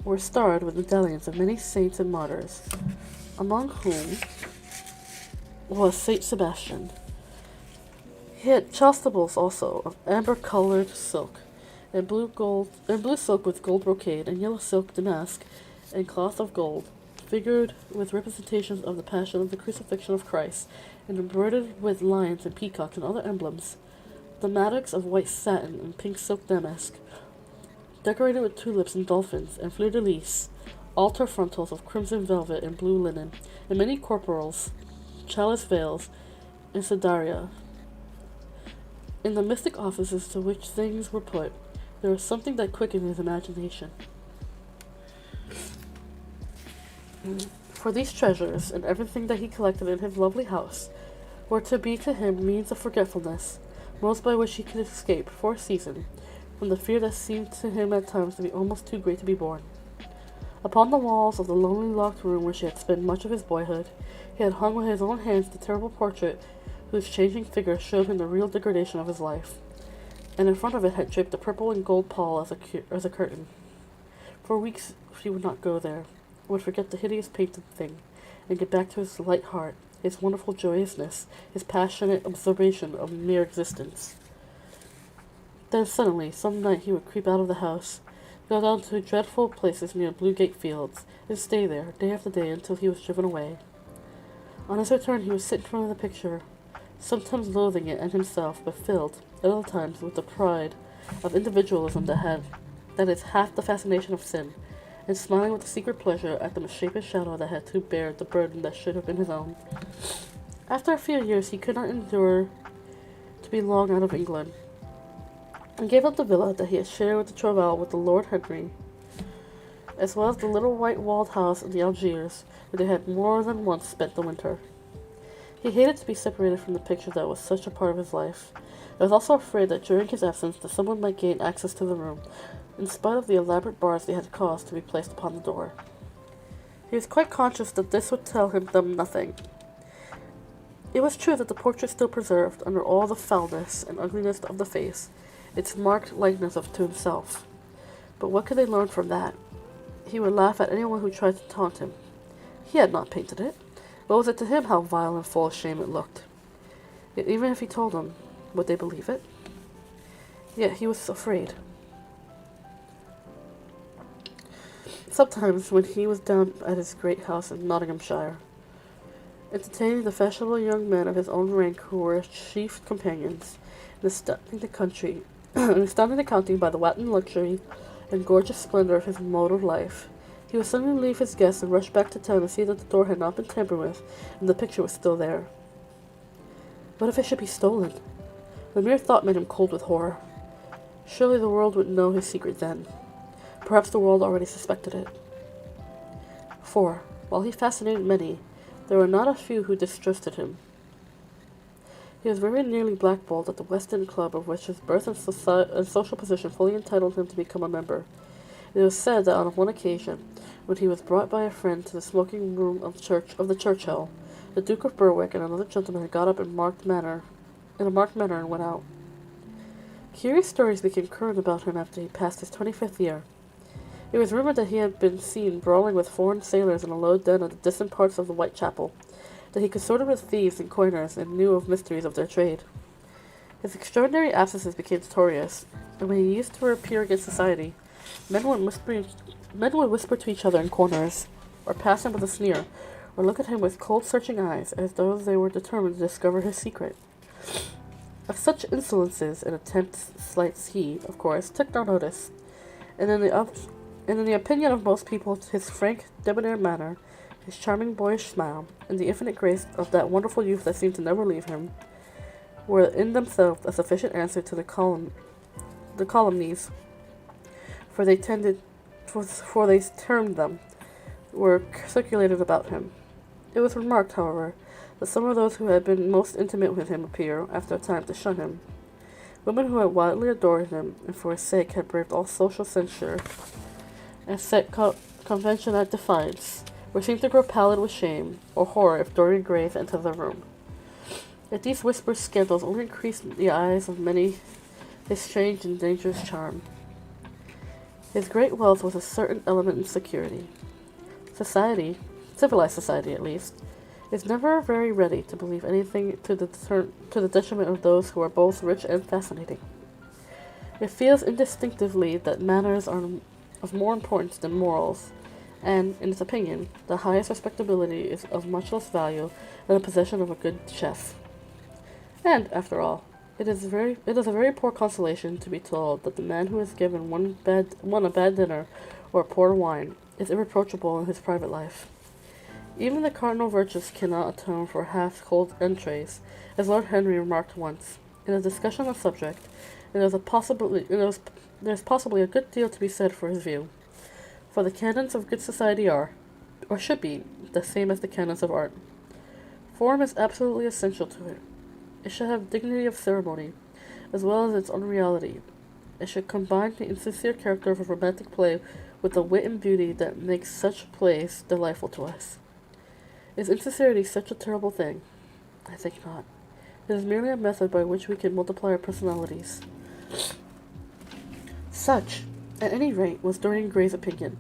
were starred with medallions of many saints and martyrs, among whom was Saint Sebastian. He had chasubles also of amber-colored silk, and blue silk with gold brocade, and yellow silk damask, and cloth of gold, figured with representations of the Passion of the Crucifixion of Christ, and embroidered with lions and peacocks and other emblems. The mattocks of white satin and pink silk damask, decorated with tulips and dolphins and fleur-de-lis, altar frontals of crimson velvet and blue linen, and many corporals, chalice veils, and sedaria. In the mystic offices to which things were put, there was something that quickened his imagination. For these treasures, and everything that he collected in his lovely house, were to be to him means of forgetfulness, most by which he could escape, for a season, from the fear that seemed to him at times to be almost too great to be borne. Upon the walls of the lonely locked room where he had spent much of his boyhood, he had hung with his own hands the terrible portrait whose changing figure showed him the real degradation of his life, and in front of it had draped a purple and gold pall as a curtain. For weeks he would not go there, would forget the hideous painted thing, and get back to his light heart, his wonderful joyousness, his passionate absorption of mere existence. Then suddenly, some night he would creep out of the house, go down to dreadful places near Blue Gate Fields, and stay there, day after day, until he was driven away. On his return he would sit in front of the picture, sometimes loathing it and himself, but filled, at other times, with the pride of individualism that is half the fascination of sin, and smiling with a secret pleasure at the misshapen shadow that had to bear the burden that should have been his own. After a few years he could not endure to be long out of England, and gave up the villa that he had shared with the Trovel with the Lord Henry, as well as the little white-walled house in the Algiers, where they had more than once spent the winter. He hated to be separated from the picture that was such a part of his life. He was also afraid that during his absence that someone might gain access to the room, in spite of the elaborate bars they had caused to be placed upon the door. He was quite conscious that this would tell them nothing. It was true that the portrait still preserved, under all the foulness and ugliness of the face, its marked likeness to himself. But what could they learn from that? He would laugh at anyone who tried to taunt him. He had not painted it. What was it to him how vile and full of shame it looked? Yet even if he told them, would they believe it? Yet he was afraid. Sometimes, when he was down at his great house in Nottinghamshire, entertaining the fashionable young men of his own rank who were his chief companions, and astounding the country, and astounding the county by the wanton luxury and gorgeous splendor of his mode of life. He would suddenly leave his guests and rush back to town to see that the door had not been tampered with, and the picture was still there. What if it should be stolen? The mere thought made him cold with horror. Surely the world would know his secret then. Perhaps the world already suspected it. For, while he fascinated many, there were not a few who distrusted him. He was very nearly blackballed at the West End Club, of which his birth and social position fully entitled him to become a member. It was said that on one occasion, when he was brought by a friend to the smoking room of the Churchill, the Duke of Berwick and another gentleman got up in a marked manner and went out. Curious stories became current about him after he passed his 25th year. It was rumored that he had been seen brawling with foreign sailors in a low den of the distant parts of the Whitechapel, that he consorted with thieves and coiners and knew of mysteries of their trade. His extraordinary absences became notorious, and when he used to appear against society, men would whisper to each other in corners, or pass him with a sneer, or look at him with cold searching eyes, as though they were determined to discover his secret. Of such insolences and attempts slights he, of course, took no notice, and in the opinion of most people, his frank, debonair manner, his charming boyish smile, and the infinite grace of that wonderful youth that seemed to never leave him, were in themselves a sufficient answer to the calumnies, for they termed them, were circulated about him. It was remarked, however, that some of those who had been most intimate with him appear, after a time, to shun him. Women who had wildly adored him, and for his sake had braved all social censure, and set convention at defiance, were seen to grow pallid with shame or horror if Dorian Gray entered the room. Yet these whispered scandals only increased in the eyes of many his strange and dangerous charm. His great wealth was a certain element in security. Society, civilized society at least, is never very ready to believe anything to the detriment of those who are both rich and fascinating. It feels instinctively that manners are of more importance than morals, and, in its opinion, the highest respectability is of much less value than the possession of a good chef. And, after all, it is a very poor consolation to be told that the man who has given one a bad dinner or a poor wine is irreproachable in his private life. Even the cardinal virtues cannot atone for half-cold entrees, as Lord Henry remarked once, in a discussion on the subject, and there's possibly a good deal to be said for his view. For the canons of good society are, or should be, the same as the canons of art. Form is absolutely essential to it. It should have dignity of ceremony, as well as its own reality. It should combine the insincere character of a romantic play with the wit and beauty that makes such plays delightful to us. Is insincerity such a terrible thing? I think not. It is merely a method by which we can multiply our personalities. Such, at any rate, was Dorian Gray's opinion.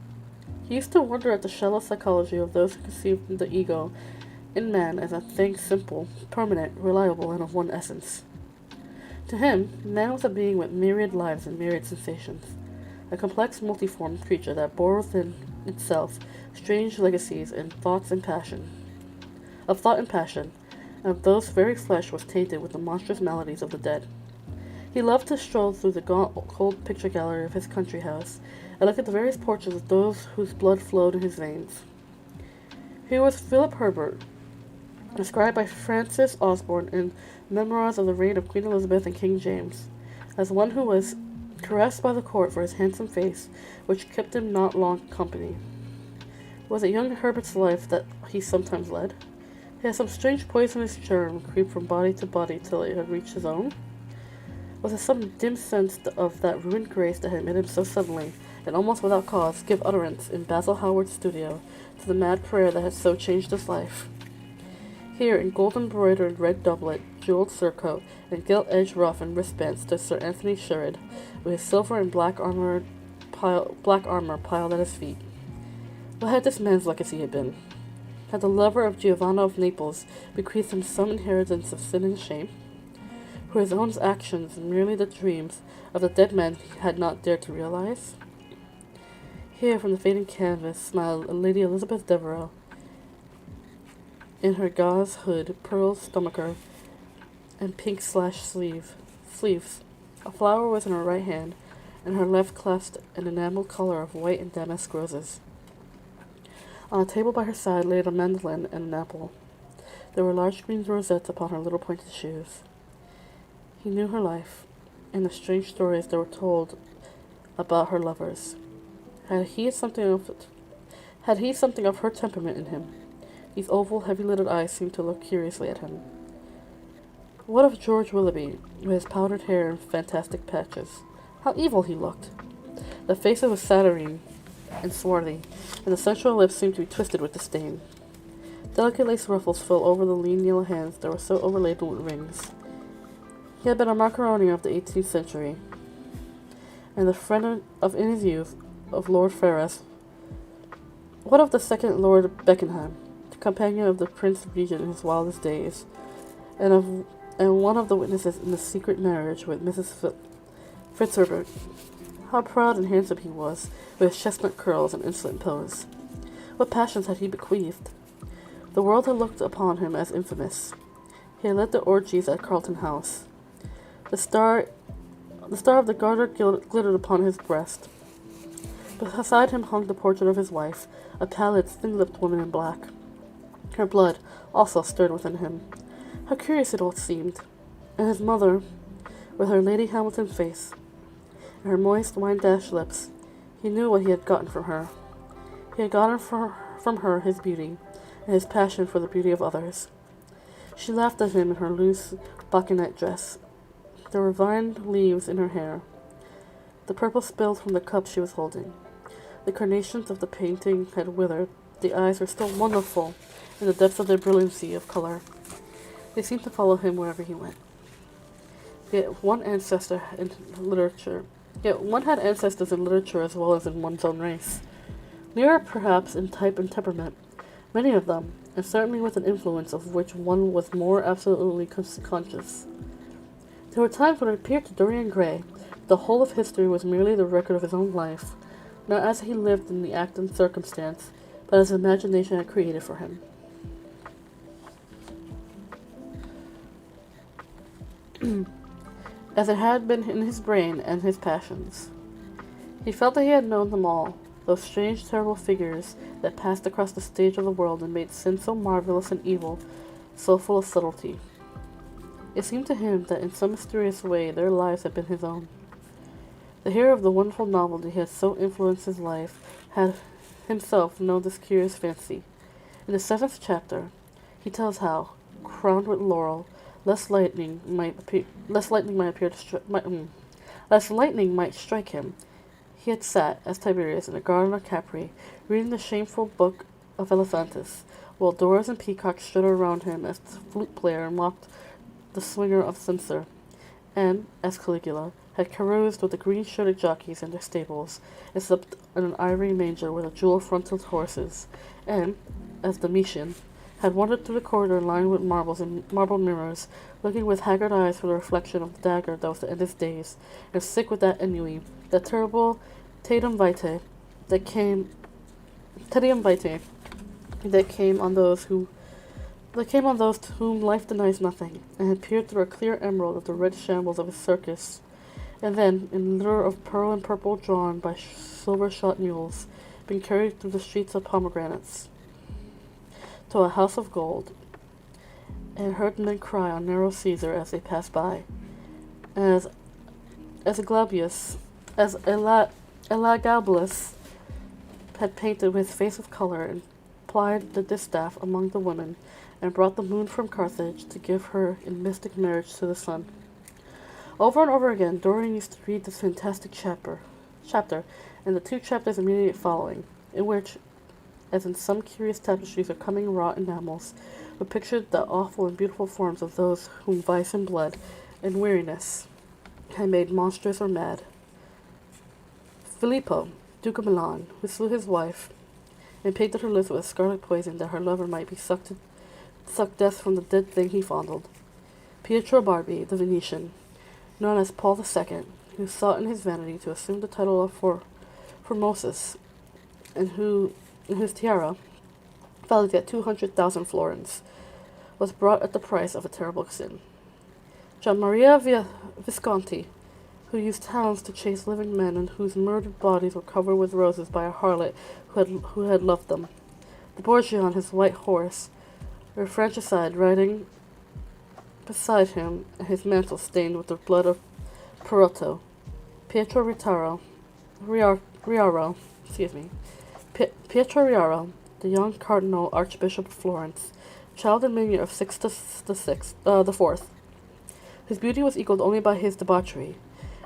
He used to wonder at the shallow psychology of those who conceived the ego in man as a thing simple, permanent, reliable, and of one essence. To him, man was a being with myriad lives and myriad sensations, a complex, multiform creature that bore within itself strange legacies and thought and passion, and of those very flesh was tainted with the monstrous maladies of the dead. He loved to stroll through the gaunt, cold picture gallery of his country house, and look at the various portraits of those whose blood flowed in his veins. He was Philip Herbert, described by Francis Osborne in Memoirs of the Reign of Queen Elizabeth and King James, as one who was caressed by the court for his handsome face, which kept him not long company. Was it young Herbert's life that he sometimes led? He had some strange poisonous germ creep from body to body till it had reached his own? Was it some dim sense of that ruined grace that had made him so suddenly, and almost without cause, give utterance in Basil Hallward's studio to the mad prayer that had so changed his life? Here, in gold-embroidered red doublet, jewelled surcoat, and gilt-edged ruff and wristbands, stood Sir Anthony Sherrod, with his silver and black armor piled at his feet. What had this man's legacy been? Had the lover of Giovanna of Naples bequeathed him some inheritance of sin and shame? Were his own actions merely the dreams of the dead man he had not dared to realize? Here, from the fading canvas, smiled Lady Elizabeth Devereux. in her gauze hood, pearl stomacher, and sleeves. A flower was in her right hand, and her left clasped an enameled collar of white and damask roses. On a table by her side lay a mandolin and an apple. There were large green rosettes upon her little pointed shoes. He knew her life, and the strange stories that were told about her lovers. Had he something of her temperament in him? These oval, heavy-lidded eyes seemed to look curiously at him. What of George Willoughby, with his powdered hair and fantastic patches? How evil he looked! The face was saturnine and swarthy, and the sensual lips seemed to be twisted with disdain. Delicate lace ruffles fell over the lean yellow hands that were so overladen with rings. He had been a macaroni of the 18th century, and the friend of in his youth of Lord Ferrers. What of the second Lord Beckenham, the companion of the Prince Regent in his wildest days, and one of the witnesses in the secret marriage with Mrs. Fitzherbert? How proud and handsome he was, with his chestnut curls and insolent pose. What passions had he bequeathed? The world had looked upon him as infamous. He had led the orgies at Carlton House. The star of the Garter glittered upon his breast. Beside him hung the portrait of his wife, a pallid, thin-lipped woman in black. Her blood also stirred within him. How curious it all seemed. And his mother, with her Lady Hamilton face, and her moist, wine-dashed lips, he knew what he had gotten from her. He had gotten from her his beauty, and his passion for the beauty of others. She laughed at him in her loose bacchante dress. There were vine leaves in her hair. The purple spilled from the cup she was holding. The carnations of the painting had withered. The eyes were still wonderful in the depths of their brilliancy of color. They seemed to follow him wherever he went. Yet one had ancestors in literature as well as in one's own race. Nearer perhaps in type and temperament, many of them, and certainly with an influence of which one was more absolutely conscious. There were times when it appeared to Dorian Gray the whole of history was merely the record of his own life, not as he lived in the act and circumstance, but as his imagination had created for him. As it had been in his brain and his passions. He felt that he had known them all, those strange, terrible figures that passed across the stage of the world and made sin so marvelous and evil, so full of subtlety. It seemed to him that in some mysterious way their lives had been his own. The hero of the wonderful novelty had so influenced his life had himself known this curious fancy. In the 7th chapter, he tells how, crowned with laurel, lest lightning might strike him, he had sat, as Tiberius, in a garden of Capri, reading the shameful book of Elephantis, while doors and peacocks stood around him as the flute player mocked the swinger of censer, and, as Caligula, had caroused with the green-shirted jockeys in their stables, and slept in an ivory manger with a jewel-fronted horses, and, as Domitian, had wandered through the corridor lined with marble mirrors, looking with haggard eyes for the reflection of the dagger that was to end his days, and sick with that ennui, that terrible tedium vitae that came on those to whom life denies nothing, and had peered through a clear emerald at the red shambles of his circus, and then, in litter of pearl and purple drawn by silver-shod mules, been carried through the streets of pomegranates to a house of gold, and heard men cry on narrow Caesar as they passed by, as Elagabalus had painted with his face of color and plied the distaff among the women, and brought the moon from Carthage to give her in mystic marriage to the sun. Over and over again, Dorian used to read this fantastic chapter, and the 2 chapters immediately following, in which, as in some curious tapestries of coming wrought enamels, were pictured the awful and beautiful forms of those whom vice and blood and weariness had made monstrous or mad. Filippo, Duke of Milan, who slew his wife and painted her lips with scarlet poison that her lover might be sucked death from the dead thing he fondled. Pietro Barbi, the Venetian, known as Paul II, who sought in his vanity to assume the title of Formosus, and whose tiara valued at 200,000 florins, was brought at the price of a terrible sin. Gian Maria Visconti, who used hounds to chase living men and whose murdered bodies were covered with roses by a harlot who had loved them. The Borgia on his white horse, were fratricide riding beside him, his mantle stained with the blood of Perotto. Pietro Riaro, Pietro Riaro, the young Cardinal Archbishop of Florence, child and minion of Sixtus the Fourth, whose beauty was equalled only by his debauchery,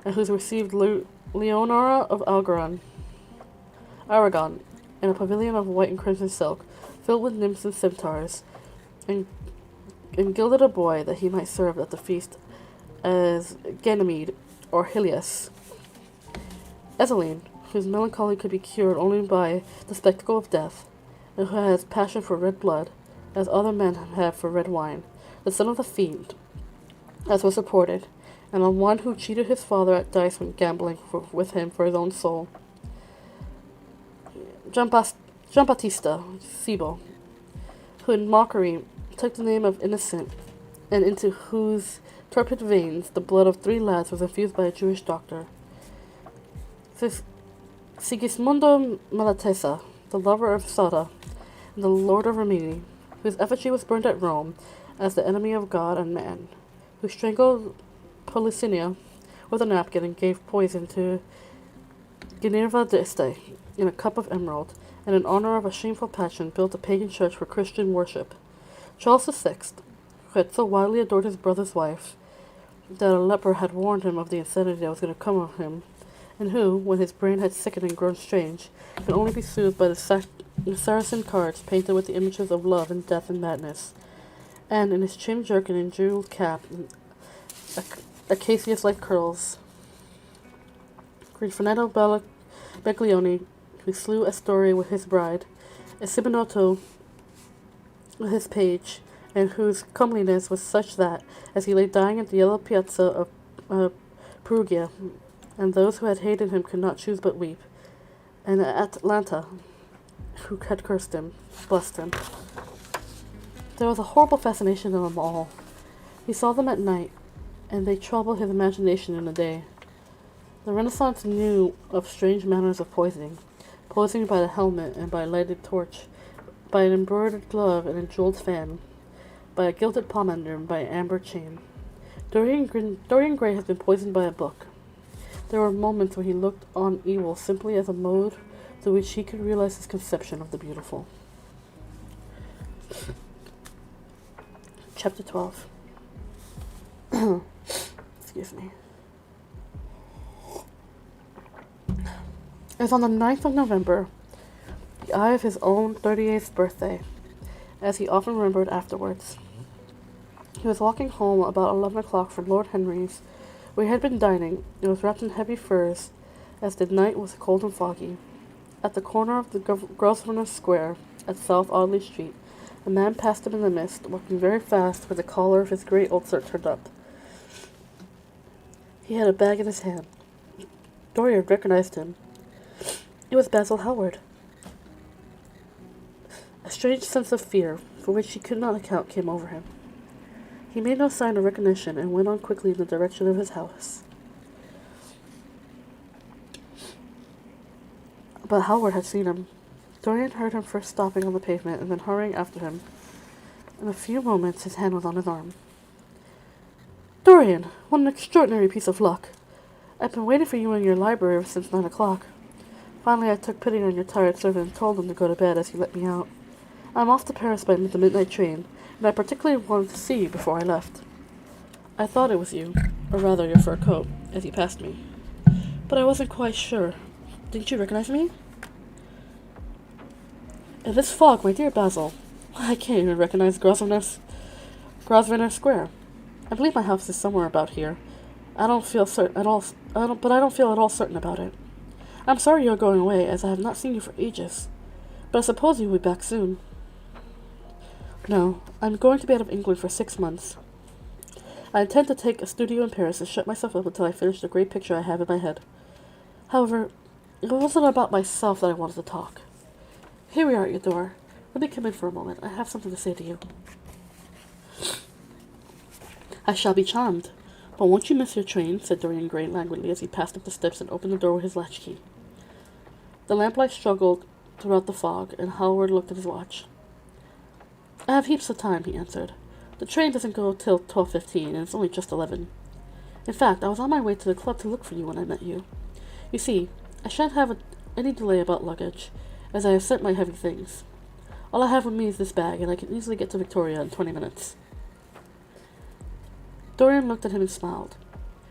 and who received Leonora of Aragon, in a pavilion of white and crimson silk, filled with nymphs and centaurs, and gilded a boy that he might serve at the feast as Ganymede or Helios. Ezeline, whose melancholy could be cured only by the spectacle of death, and who has passion for red blood, as other men have for red wine, the son of the fiend, as was reported, and on one who cheated his father at dice when gambling with him for his own soul. Giambattista Cibo, who in mockery took the name of innocent, and into whose torpid veins the blood of 3 lads was infused by a Jewish doctor. Sigismondo Malatesta, the lover of Sodda, and the lord of Rimini, whose effigy was burned at Rome as the enemy of God and man, who strangled Policinia with a napkin and gave poison to Ginevra d'Este in a cup of emerald, and in honor of a shameful passion built a pagan church for Christian worship. Charles VI, who had so wildly adored his brother's wife that a leper had warned him of the insanity that was going to come of him, and who, when his brain had sickened and grown strange, could only be soothed by the Saracen cards painted with the images of love and death and madness, and in his trim jerkin and jeweled cap, acacias-like curls. Griffinetto Baglioni, who slew Astori with his bride, Sibinotto with his page, and whose comeliness was such that, as he lay dying at the yellow piazza of Perugia, and those who had hated him could not choose but weep, and Atalanta, who had cursed him, blessed him. There was a horrible fascination in them all. He saw them at night, and they troubled his imagination in the day. The Renaissance knew of strange manners of poisoning by the helmet and by a lighted torch, by an embroidered glove and a jeweled fan, by a gilded pomander and by an amber chain. Dorian Gray has been poisoned by a book. There were moments when he looked on evil simply as a mode through which he could realize his conception of the beautiful. Chapter 12. Excuse me. It was on the 9th of November, the eve of his own 38th birthday, as he often remembered afterwards. He was walking home about 11 o'clock from Lord Henry's, where he had been dining, and was wrapped in heavy furs, as the night was cold and foggy. At the corner of the Grosvenor Square, at South Audley Street, a man passed him in the mist, walking very fast with the collar of his grey ulster turned up. He had a bag in his hand. Dorian recognized him. It was Basil Howard. A strange sense of fear, for which he could not account, came over him. He made no sign of recognition and went on quickly in the direction of his house. But Howard had seen him. Dorian heard him first stopping on the pavement and then hurrying after him. In a few moments his hand was on his arm. "Dorian, what an extraordinary piece of luck! I've been waiting for you in your library ever since 9 o'clock. Finally I took pity on your tired servant and told him to go to bed as he let me out. I'm off to Paris by the midnight train, and I particularly wanted to see you before I left. I thought it was you, or rather your fur coat, as you passed me. But I wasn't quite sure. Didn't you recognize me?" "In this fog, my dear Basil, I can't even recognize Grosvenor Square. I believe my house is somewhere about here. I don't feel at all certain about it. I'm sorry you're going away, as I have not seen you for ages. But I suppose you'll be back soon." "No, I'm going to be out of England for 6 months. I intend to take a studio in Paris and shut myself up until I finish the great picture I have in my head. However, it wasn't about myself that I wanted to talk. Here we are at your door. Let me come in for a moment. I have something to say to you. I shall be charmed. But won't you miss your train? Said Dorian Gray languidly as he passed up the steps and opened the door with his latchkey. The lamplight struggled throughout the fog, and Howard looked at his watch. I have heaps of time, he answered. The train doesn't go till 12:15, and it's only just 11. In fact, I was on my way to the club to look for you when I met you. You see, I shan't have any delay about luggage, as I have sent my heavy things. All I have with me is this bag, and I can easily get to Victoria in 20 minutes. Dorian looked at him and smiled.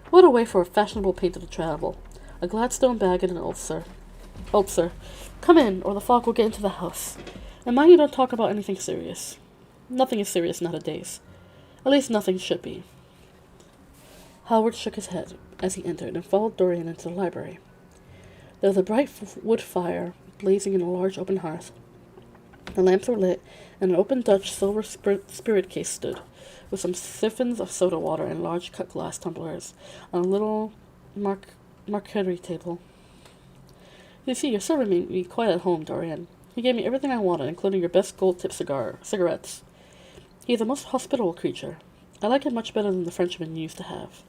What a way for a fashionable painter to travel. A Gladstone bag and an ulcer. Ulcer. Come in, or the fog will get into the house. And mind you don't talk about anything serious. Nothing is serious nowadays. At least nothing should be. Howard shook his head as he entered and followed Dorian into the library. There was a bright wood fire blazing in a large open hearth. The lamps were lit, and an open Dutch silver spirit case stood, with some siphons of soda water and large cut glass tumblers on a little marqueterie table. You see, your servant made me quite at home, Dorian. He gave me everything I wanted, including your best gold-tipped cigarettes. He is a most hospitable creature. I like him much better than the Frenchman you used to have.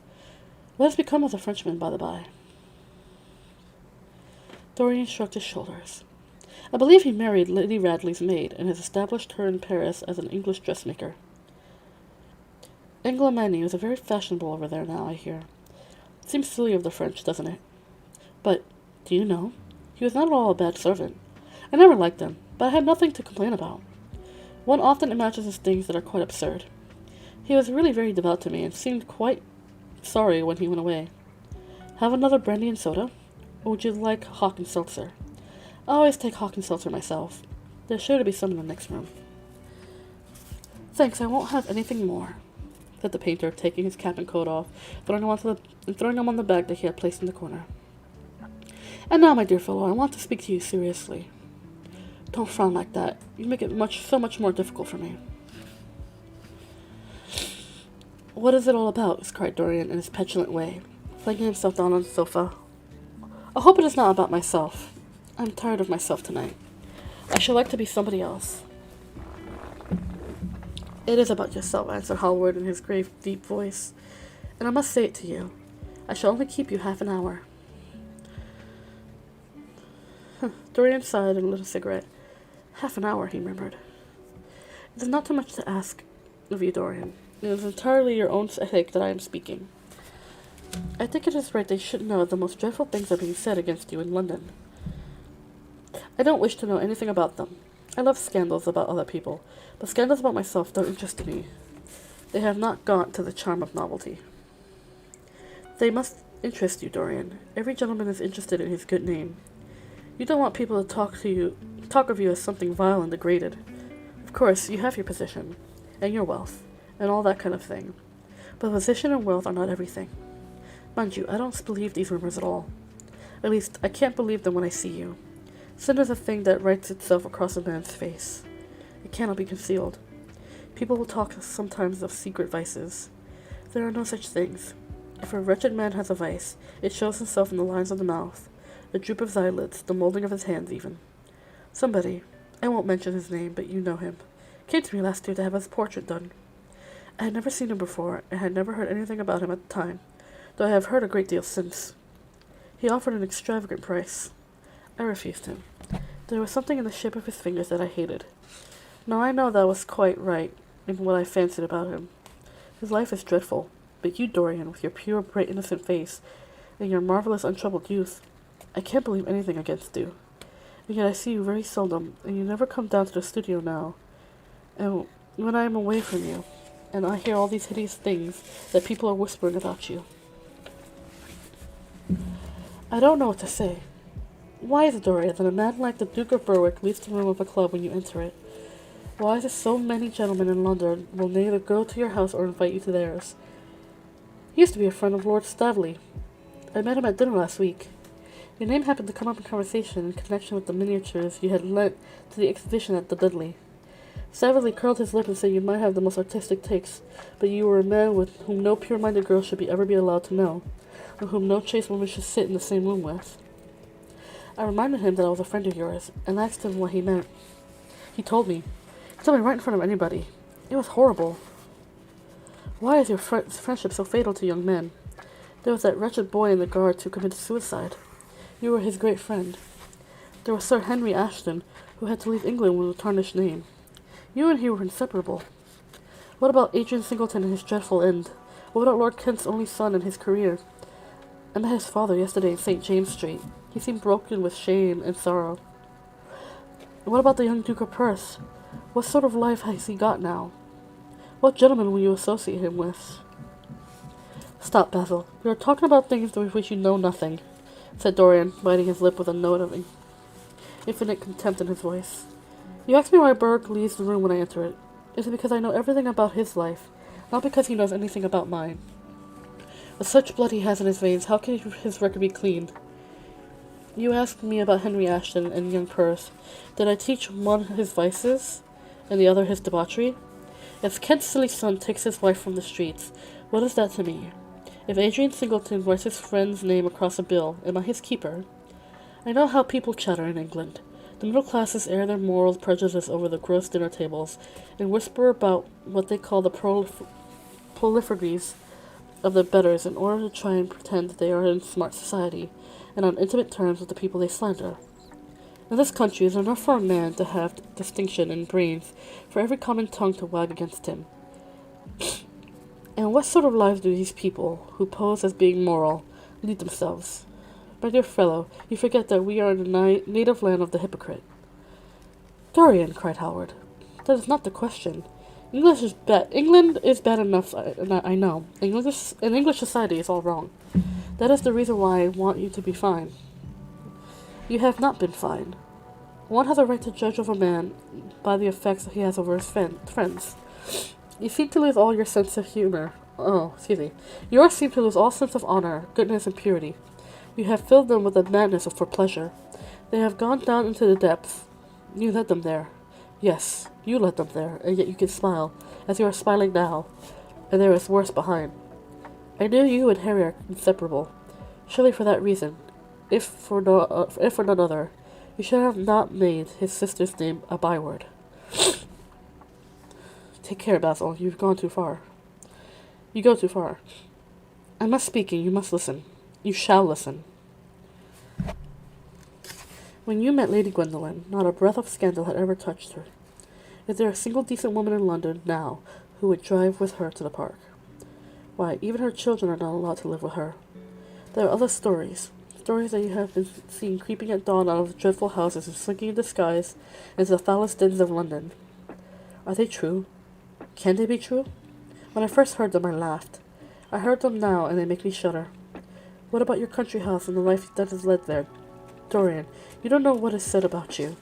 What has become of the Frenchman, by the by? Dorian shrugged his shoulders. I believe he married Lady Radley's maid, and has established her in Paris as an English dressmaker. Anglomanie is very fashionable over there now, I hear. It seems silly of the French, doesn't it? But, do you know, he was not at all a bad servant. I never liked him, but I had nothing to complain about. One often imagines things that are quite absurd. He was really very devout to me, and seemed quite sorry when he went away. Have another brandy and soda? Or would you like hock and seltzer? I always take hock and seltzer myself. There's sure to be some in the next room. Thanks, I won't have anything more, said the painter, taking his cap and coat off, throwing them on the bag that he had placed in the corner. And now, my dear fellow, I want to speak to you seriously. Don't frown like that. You make it so much more difficult for me. What is it all about? Cried Dorian in his petulant way, flinging himself down on the sofa. I hope it is not about myself. I'm tired of myself tonight. I should like to be somebody else. It is about yourself, answered Hallward in his grave, deep voice. And I must say it to you. I shall only keep you half an hour. Dorian sighed and lit a cigarette. Half an hour, he murmured. It is not too much to ask of you, Dorian. It is entirely your own sake that I am speaking. I think it is right they should know the most dreadful things are being said against you in London. I don't wish to know anything about them. I love scandals about other people, but scandals about myself don't interest me. They have not got to the charm of novelty. They must interest you, Dorian. Every gentleman is interested in his good name. You don't want people to talk of you as something vile and degraded. Of course, you have your position, and your wealth, and all that kind of thing. But position and wealth are not everything. Mind you, I don't believe these rumors at all. At least, I can't believe them when I see you. Sin is a thing that writes itself across a man's face. It cannot be concealed. People will talk sometimes of secret vices. There are no such things. If a wretched man has a vice, it shows itself in the lines of the mouth, the droop of his eyelids, the molding of his hands even. Somebody, I won't mention his name, but you know him, came to me last year to have his portrait done. I had never seen him before, and had never heard anything about him at the time, though I have heard a great deal since. He offered an extravagant price. I refused him. There was something in the shape of his fingers that I hated. Now I know that was quite right in what I fancied about him. His life is dreadful, but you, Dorian, with your pure, bright, innocent face, and your marvelous, untroubled youth, I can't believe anything against you. And yet I see you very seldom, and you never come down to the studio now. And when I am away from you, and I hear all these hideous things that people are whispering about you, I don't know what to say. Why is it, Dorian, that a man like the Duke of Berwick leaves the room of a club when you enter it? Why is it so many gentlemen in London will neither go to your house or invite you to theirs? He used to be a friend of Lord Staveley. I met him at dinner last week. Your name happened to come up in conversation in connection with the miniatures you had lent to the exhibition at the Dudley. Staveley curled his lip and said you might have the most artistic taste, but you were a man with whom no pure-minded girl should ever be allowed to know, and whom no chaste woman should sit in the same room with. I reminded him that I was a friend of yours, and asked him what he meant. He told me. He told me right in front of anybody. It was horrible. Why is your friendship so fatal to young men? There was that wretched boy in the guards who committed suicide. You were his great friend. There was Sir Henry Ashton, who had to leave England with a tarnished name. You and he were inseparable. What about Adrian Singleton and his dreadful end? What about Lord Kent's only son and his career? I met his father yesterday in St. James Street. He seemed broken with shame and sorrow. What about the young Duke of Perth? What sort of life has he got now? What gentleman will you associate him with? Stop, Basil. We are talking about things with which you know nothing, said Dorian, biting his lip with a note of infinite contempt in his voice. You ask me why Berg leaves the room when I enter it. Is it because I know everything about his life, not because he knows anything about mine? With such blood he has in his veins, how can his record be cleaned? You asked me about Henry Ashton and young Perth. Did I teach one his vices, and the other his debauchery? If Kent's silly son takes his wife from the streets, what is that to me? If Adrian Singleton writes his friend's name across a bill, am I his keeper? I know how people chatter in England. The middle classes air their moral prejudices over the gross dinner tables, and whisper about what they call the proliferaries of the betters in order to try and pretend that they are in smart society, and on intimate terms with the people they slander. In this country, it is enough for a man to have distinction and brains, for every common tongue to wag against him. And what sort of lives do these people, who pose as being moral, lead themselves? My dear fellow, you forget that we are in the native land of the hypocrite. Dorian, cried Howard, that is not the question. England is bad enough, I know. English society is all wrong. That is the reason why I want you to be fine. You have not been fine. One has a right to judge of a man by the effects he has over his friends. You seem to lose all your sense of humor. Yours seem to lose all sense of honor, goodness, and purity. You have filled them with the madness for pleasure. They have gone down into the depths. You led them there. Yes, you led them there, and yet you can smile, as you are smiling now, and there is worse behind. I knew you and Harry are inseparable. Surely for that reason, if for none other, you should have not made his sister's name a byword. Take care, Basil. You've gone too far. You go too far. I must speak, and you must listen. You shall listen. When you met Lady Gwendolen, not a breath of scandal had ever touched her. Is there a single decent woman in London now who would drive with her to the park? Why, even her children are not allowed to live with her. There are other stories that you have been seen creeping at dawn out of dreadful houses and slinking in disguise into the foulest dens of London. Are they true? Can they be true? When I first heard them, I laughed. I heard them now, and they make me shudder. What about your country house and the life that is led there? Dorian, you don't know what is said about you.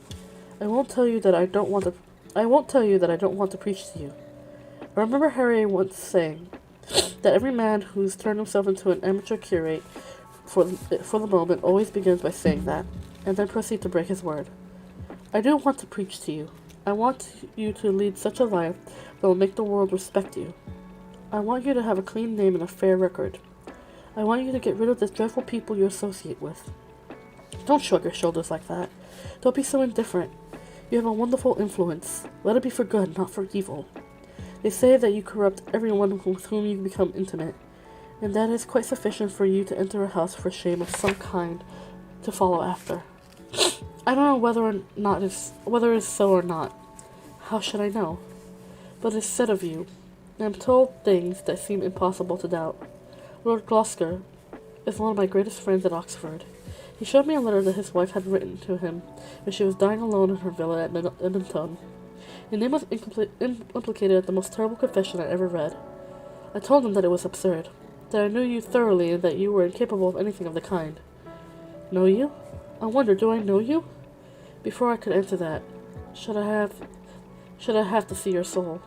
I won't tell you that I don't want to preach to you. I remember Harry once saying that every man who's turned himself into an amateur curate for the moment always begins by saying that, and then proceeds to break his word. I do want to preach to you. I want you to lead such a life that will make the world respect you. I want you to have a clean name and a fair record. I want you to get rid of the dreadful people you associate with. Don't shrug your shoulders like that. Don't be so indifferent. You have a wonderful influence. Let it be for good, not for evil. They say that you corrupt everyone with whom you become intimate, and that is quite sufficient for you to enter a house for shame of some kind to follow after. I don't know whether it is so or not. How should I know? But it is said of you. I am told things that seem impossible to doubt. Lord Gloucester is one of my greatest friends at Oxford. He showed me a letter that his wife had written to him when she was dying alone in her villa at Edmonton. Your name was implicated at the most terrible confession I ever read. I told him that it was absurd, that I knew you thoroughly and that you were incapable of anything of the kind. Know you? I wonder, do I know you? Before I could answer that, should I have to see your soul?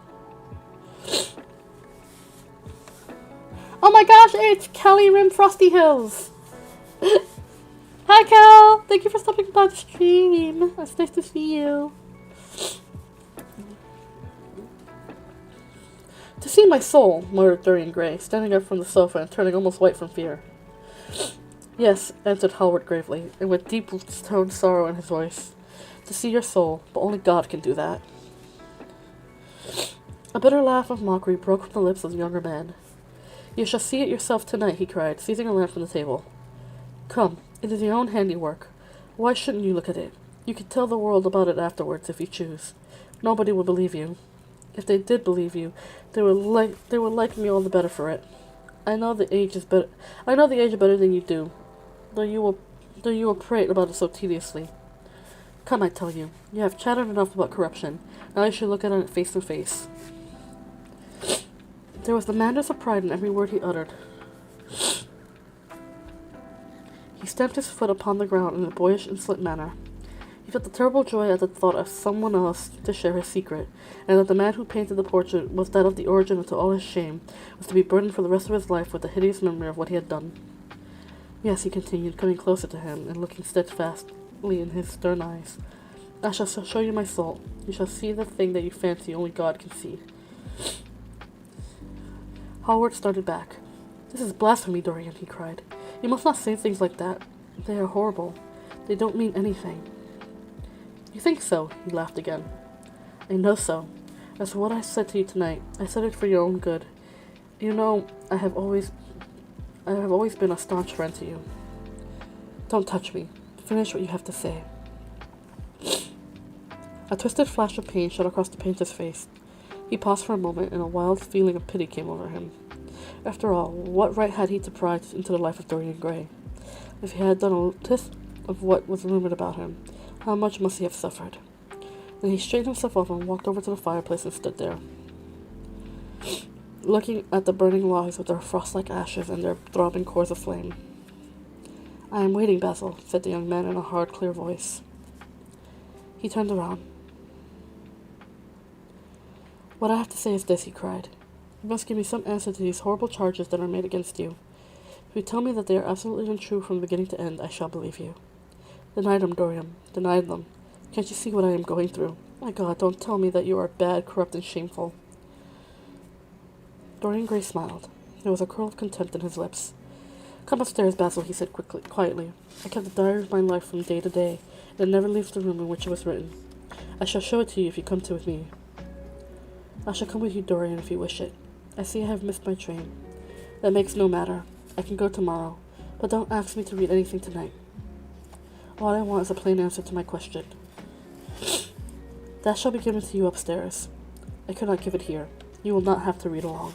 Oh my gosh, it's Kelly Rim Frosty Hills! Hi, Cal! Thank you for stopping by the stream. It's nice to see you. To see my soul, muttered Dorian Gray, standing up from the sofa and turning almost white from fear. Yes, answered Howard gravely, and with deep-toned sorrow in his voice. To see your soul, but only God can do that. A bitter laugh of mockery broke from the lips of the younger man. You shall see it yourself tonight, he cried, seizing a lamp from the table. Come, it is your own handiwork. Why shouldn't you look at it? You could tell the world about it afterwards if you choose. Nobody would believe you. If they did believe you, they would like me all the better for it. I know the age better than you do, though you will prate about it so tediously. Come, I tell you, you have chattered enough about corruption. Now you should look at it face to face. There was the madness of pride in every word he uttered. He stamped his foot upon the ground in a boyish, insolent manner. He felt the terrible joy at the thought of someone else to share his secret, and that the man who painted the portrait was that of the origin to all his shame, was to be burdened for the rest of his life with the hideous memory of what he had done. Yes, he continued, coming closer to him, and looking steadfastly in his stern eyes. I shall show you my soul. You shall see the thing that you fancy only God can see. Hallward started back. This is blasphemy, Dorian, he cried. You must not say things like that. They are horrible. They don't mean anything. You think so? He laughed again. I know so. As for what I said to you tonight, I said it for your own good. You know, I have always been a staunch friend to you. Don't touch me. Finish what you have to say. A twisted flash of pain shot across the painter's face. He paused for a moment, and a wild feeling of pity came over him. After all, what right had he to pry into the life of Dorian Gray? If he had done a tithe of what was rumored about him, how much must he have suffered? Then he straightened himself up and walked over to the fireplace and stood there, looking at the burning logs with their frost-like ashes and their throbbing cores of flame. I am waiting, Basil, said the young man in a hard, clear voice. He turned around. What I have to say is this, he cried. You must give me some answer to these horrible charges that are made against you. If you tell me that they are absolutely untrue from beginning to end, I shall believe you. Deny them, Dorian. Deny them. Can't you see what I am going through? My God, don't tell me that you are bad, corrupt, and shameful. Dorian Gray smiled. There was a curl of contempt in his lips. Come upstairs, Basil, he said quietly. I kept a diary of my life from day to day, and it never leaves the room in which it was written. I shall show it to you if you come with me. I shall come with you, Dorian, if you wish it. I see I have missed my train. That makes no matter. I can go tomorrow, but don't ask me to read anything tonight. All I want is a plain answer to my question. That shall be given to you upstairs. I could not give it here. You will not have to read along.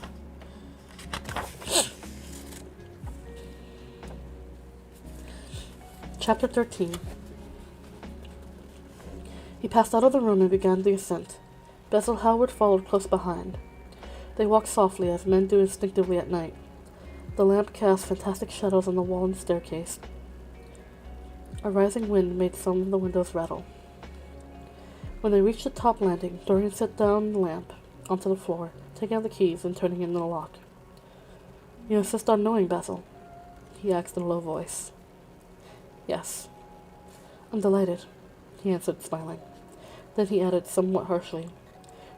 Chapter 13. He passed out of the room and began the ascent. Basil Hallward followed close behind. They walked softly, as men do instinctively at night. The lamp cast fantastic shadows on the wall and staircase. A rising wind made some of the windows rattle. When they reached the top landing, Dorian set down the lamp onto the floor, taking out the keys and turning in the lock. You insist on knowing, Basil? He asked in a low voice. Yes. I'm delighted, he answered, smiling. Then he added, somewhat harshly,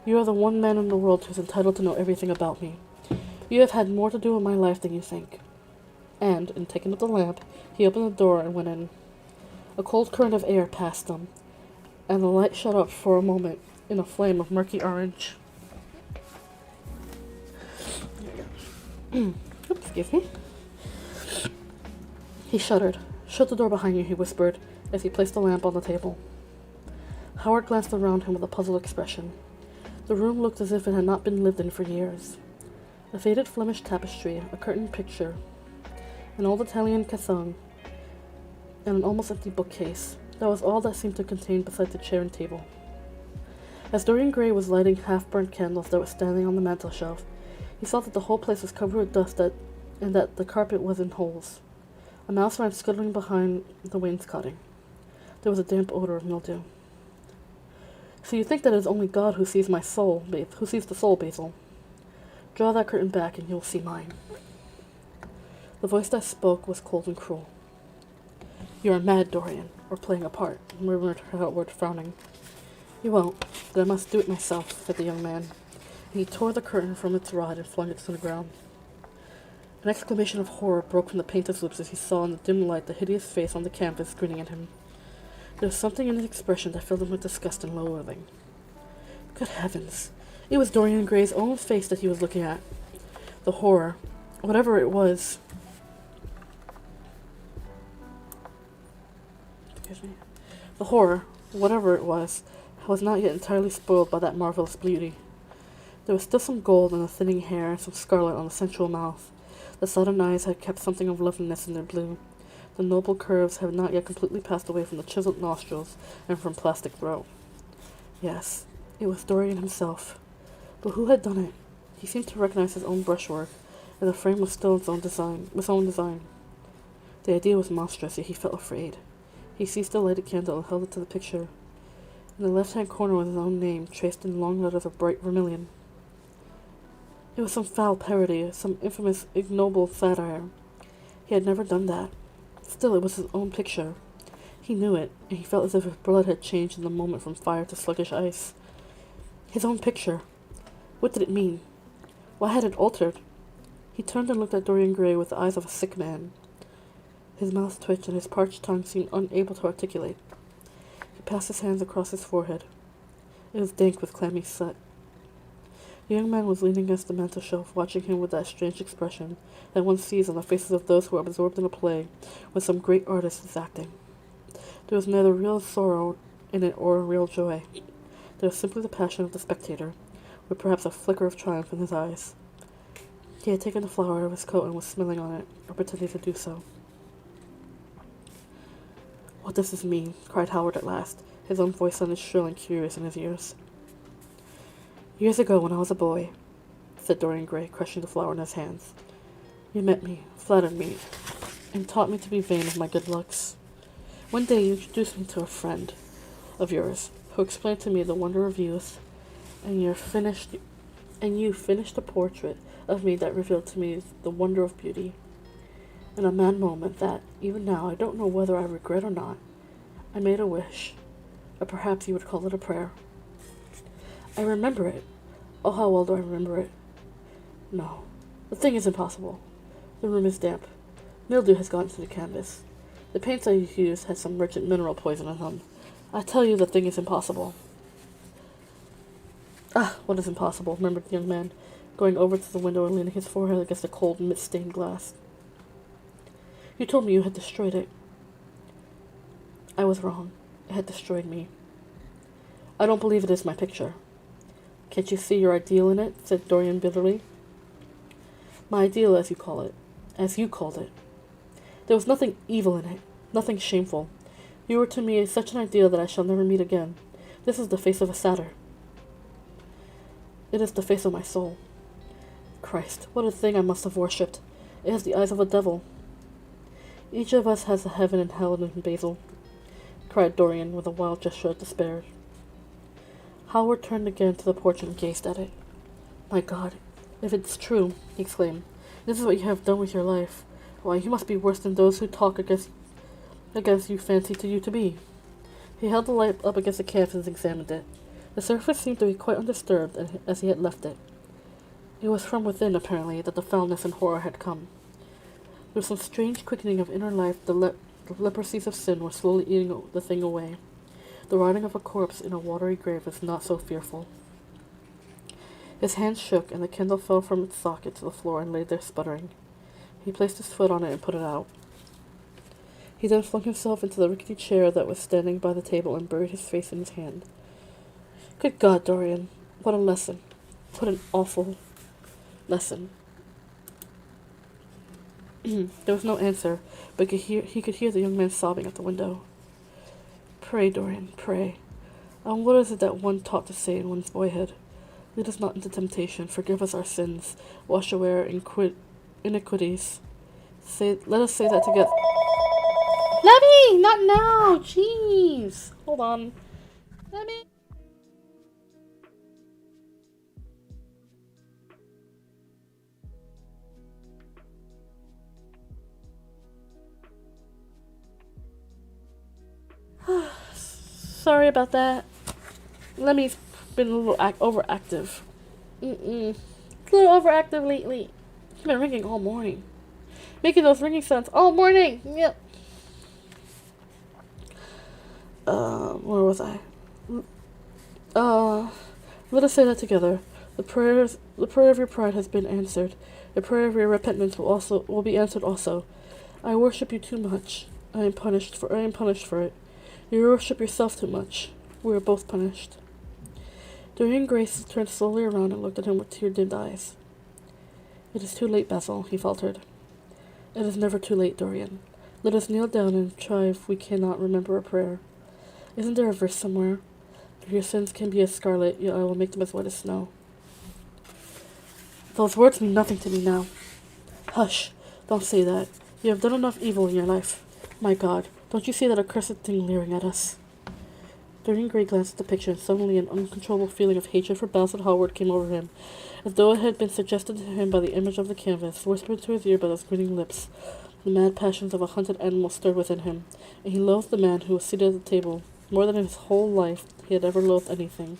You are the one man in the world who is entitled to know everything about me. You have had more to do with my life than you think. And, in taking up the lamp, he opened the door and went in. A cold current of air passed them, and the light shut up for a moment in a flame of murky orange. Excuse me. He shuddered. Shut the door behind you, he whispered, as he placed the lamp on the table. Howard glanced around him with a puzzled expression. The room looked as if it had not been lived in for years. A faded Flemish tapestry, a curtained picture, an old Italian cassone, and an almost empty bookcase. That was all that seemed to contain besides the chair and table. As Dorian Gray was lighting half-burnt candles that were standing on the mantel-shelf, he saw that the whole place was covered with dust and that the carpet was in holes. A mouse ran scuttling behind the wainscoting. There was a damp odor of mildew. So you think that it is only God who sees my soul, who sees the soul, Basil? Draw that curtain back and you will see mine. The voice that spoke was cold and cruel. You are mad, Dorian, or playing a part, murmured Howard, frowning. You won't, but I must do it myself, said the young man, and he tore the curtain from its rod and flung it to the ground. An exclamation of horror broke from the painter's lips as he saw in the dim light the hideous face on the canvas grinning at him. There was something in his expression that filled him with disgust and loathing. Good heavens! It was Dorian Gray's own face that he was looking at. The horror, whatever it was... Excuse me. The horror, whatever it was not yet entirely spoiled by that marvelous beauty. There was still some gold in the thinning hair and some scarlet on the sensual mouth. The sudden eyes had kept something of loveliness in their blue. The noble curves had not yet completely passed away from the chiseled nostrils and from plastic throat. Yes, it was Dorian himself. But who had done it? He seemed to recognize his own brushwork, and the frame was still his own design. The idea was monstrous, yet he felt afraid. He seized a lighted candle and held it to the picture. In the left-hand corner was his own name, traced in long letters of bright vermilion. It was some foul parody, some infamous, ignoble satire. He had never done that. Still, it was his own picture. He knew it, and he felt as if his blood had changed in the moment from fire to sluggish ice. His own picture. What did it mean? Why had it altered? He turned and looked at Dorian Gray with the eyes of a sick man. His mouth twitched, and his parched tongue seemed unable to articulate. He passed his hands across his forehead. It was dank with clammy sweat. The young man was leaning against the mantel-shelf, watching him with that strange expression that one sees on the faces of those who are absorbed in a play when some great artist is acting. There was neither real sorrow in it or real joy. There was simply the passion of the spectator, with perhaps a flicker of triumph in his eyes. He had taken the flower out of his coat and was smelling on it, or pretending to do so. "What does this mean?" cried Howard at last. His own voice sounded shrill and curious in his ears. "Years ago, when I was a boy," said Dorian Gray, crushing the flower in his hands, "you met me, flattered me, and taught me to be vain of my good looks. One day you introduced me to a friend of yours, who explained to me the wonder of youth, and you finished a portrait of me that revealed to me the wonder of beauty. In a mad moment that, even now, I don't know whether I regret or not, I made a wish, or perhaps you would call it a prayer. I remember it. Oh, how well do I remember it? No, the thing is impossible. The room is damp. Mildew has gotten to the canvas. The paints I used had some wretched mineral poison in them. I tell you the thing is impossible." "Ah, what is impossible?" murmured the young man, going over to the window and leaning his forehead against the cold, mist-stained glass. "You told me you had destroyed it." "I was wrong. It had destroyed me. I don't believe it is my picture." "Can't you see your ideal in it?" said Dorian bitterly. "My ideal, as you called it. There was nothing evil in it, nothing shameful. You were to me such an ideal that I shall never meet again. This is the face of a satyr. It is the face of my soul. Christ, what a thing I must have worshipped. It has the eyes of a devil. Each of us has a heaven and hell in Basil," cried Dorian with a wild gesture of despair. Howard turned again to the portrait and gazed at it. "My God, if it's true," he exclaimed, "this is what you have done with your life. Why, you must be worse than those who talk against you fancy you to be." He held the light up against the canvas and examined it. The surface seemed to be quite undisturbed as he had left it. It was from within, apparently, that the foulness and horror had come. Through some strange quickening of inner life, the leprosies of sin were slowly eating the thing away. The rotting of a corpse in a watery grave is not so fearful. His hands shook, and the candle fell from its socket to the floor and lay there sputtering. He placed his foot on it and put it out. He then flung himself into the rickety chair that was standing by the table and buried his face in his hand. "Good God, Dorian, what a lesson. What an awful lesson." There was no answer, but he could hear the young man sobbing at the window. "Pray, Dorian, pray. And what is it that one taught to say in one's boyhood? Lead us not into temptation, forgive us our sins, wash away our iniquities. Let us say that together." "Lebby, not now! Jeez! Hold on. Lebby!" Sorry about that. Lemmy's been a little overactive. A little overactive lately. He's been ringing all morning. Making those ringing sounds all morning. Yep. Where was I? Let us say that together. The prayer of your pride has been answered. The prayer of your repentance will be answered also. I worship you too much. I am punished for it. You worship yourself too much. We are both punished. Dorian Gray turned slowly around and looked at him with tear-dimmed eyes. It is too late, Basil, he faltered. It is never too late, Dorian. Let us kneel down and try if we cannot remember a prayer. Isn't there a verse somewhere? If your sins can be as scarlet, yet I will make them as white as snow. Those words mean nothing to me now. Hush, don't say that. You have done enough evil in your life. My God, don't you see that accursed thing leering at us? Dorian Gray glanced at the picture, and suddenly an uncontrollable feeling of hatred for Basil Hallward came over him, as though it had been suggested to him by the image of the canvas, whispered to his ear by those grinning lips. The mad passions of a hunted animal stirred within him, and he loathed the man who was seated at the table. More than in his whole life he had ever loathed anything.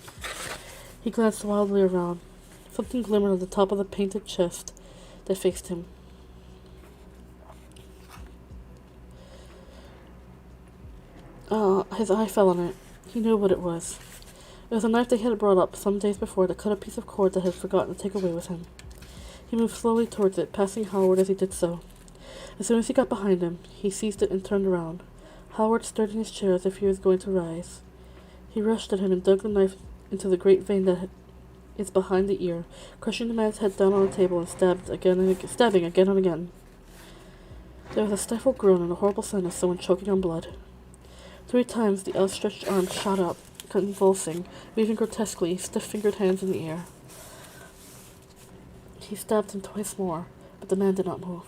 He glanced wildly around. Something glimmered on the top of the painted chest that faced him. His eye fell on it. He knew what it was. It was a knife that he had brought up some days before to cut a piece of cord that he had forgotten to take away with him. He moved slowly towards it, passing Howard as he did so. As soon as he got behind him, he seized it and turned around. Howard stirred in his chair as if he was going to rise. He rushed at him and dug the knife into the great vein that is behind the ear, crushing the man's head down on the table and stabbing again and again. There was a stifled groan and a horrible sound of someone choking on blood. 3 times the outstretched arm shot up, convulsing, weaving grotesquely, stiff-fingered hands in the air. He stabbed him twice more, but the man did not move.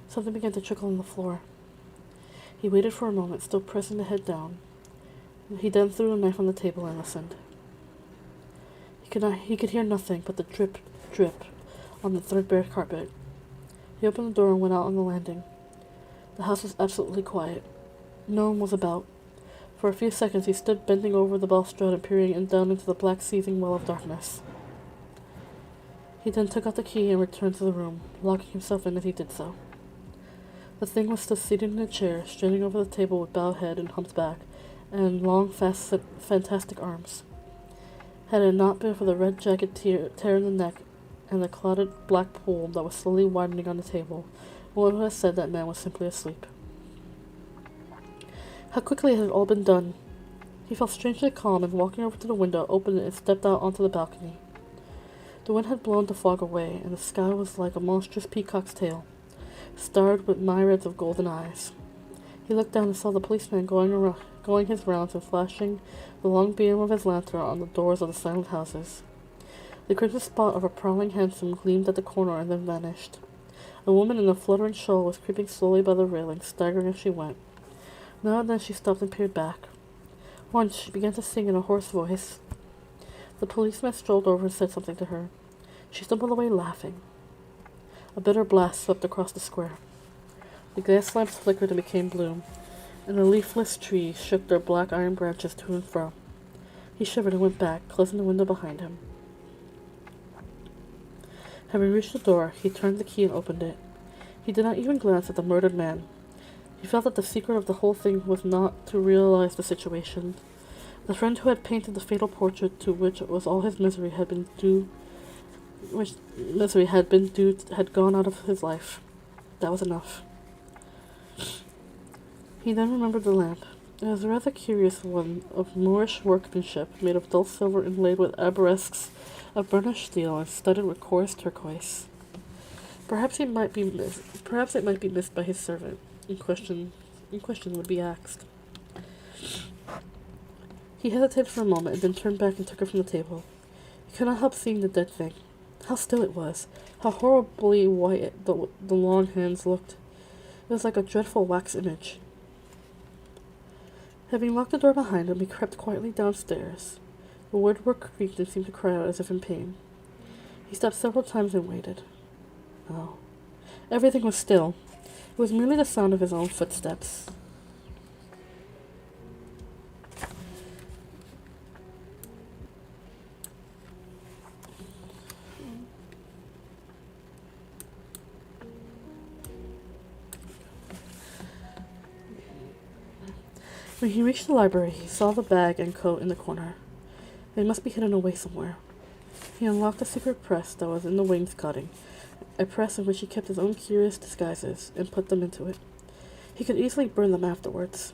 Something began to trickle on the floor. He waited for a moment, still pressing the head down. He then threw the knife on the table and listened. He could hear nothing but the drip, drip on the threadbare carpet. He opened the door and went out on the landing. The house was absolutely quiet. No one was about. For a few seconds he stood bending over the balustrade and peering down into the black seething well of darkness. He then took out the key and returned to the room, locking himself in as he did so. The thing was still seated in a chair, straining over the table with bowed head and humped back, and long, fantastic arms. Had it not been for the red jagged tear in the neck and the clotted black pool that was slowly widening on the table, one would have said that man was simply asleep. How quickly it had all been done! He felt strangely calm, and walking over to the window, opened it and stepped out onto the balcony. The wind had blown the fog away, and the sky was like a monstrous peacock's tail, starred with myriads of golden eyes. He looked down and saw the policeman going his rounds and flashing the long beam of his lantern on the doors of the silent houses. The crimson spot of a prowling hansom gleamed at the corner and then vanished. A woman in a fluttering shawl was creeping slowly by the railing, staggering as she went. Now and then she stopped and peered back. Once she began to sing in a hoarse voice. The policeman strolled over and said something to her. She stumbled away laughing. A bitter blast swept across the square. The gas lamps flickered and became blue, and the leafless trees shook their black iron branches to and fro. He shivered and went back, closing the window behind him. Having reached the door, he turned the key and opened it. He did not even glance at the murdered man. He felt that the secret of the whole thing was not to realize the situation. The friend who had painted the fatal portrait to which was all his misery had gone out of his life. That was enough. He then remembered the lamp. It was a rather curious one of Moorish workmanship, made of dull silver inlaid with arabesques of burnished steel and studded with coarse turquoise. Perhaps it might be missed by his servant. In question would be asked. He hesitated for a moment and then turned back and took her from the table. He could not help seeing the dead thing. How still it was! How horribly white the long hands looked! It was like a dreadful wax image. Having locked the door behind him, he crept quietly downstairs. The woodwork creaked and seemed to cry out as if in pain. He stopped several times and waited. No. Everything was still. It was merely the sound of his own footsteps. When he reached the library, he saw the bag and coat in the corner. They must be hidden away somewhere. He unlocked a secret press that was in the wainscoting, a press in which he kept his own curious disguises, and put them into it. He could easily burn them afterwards.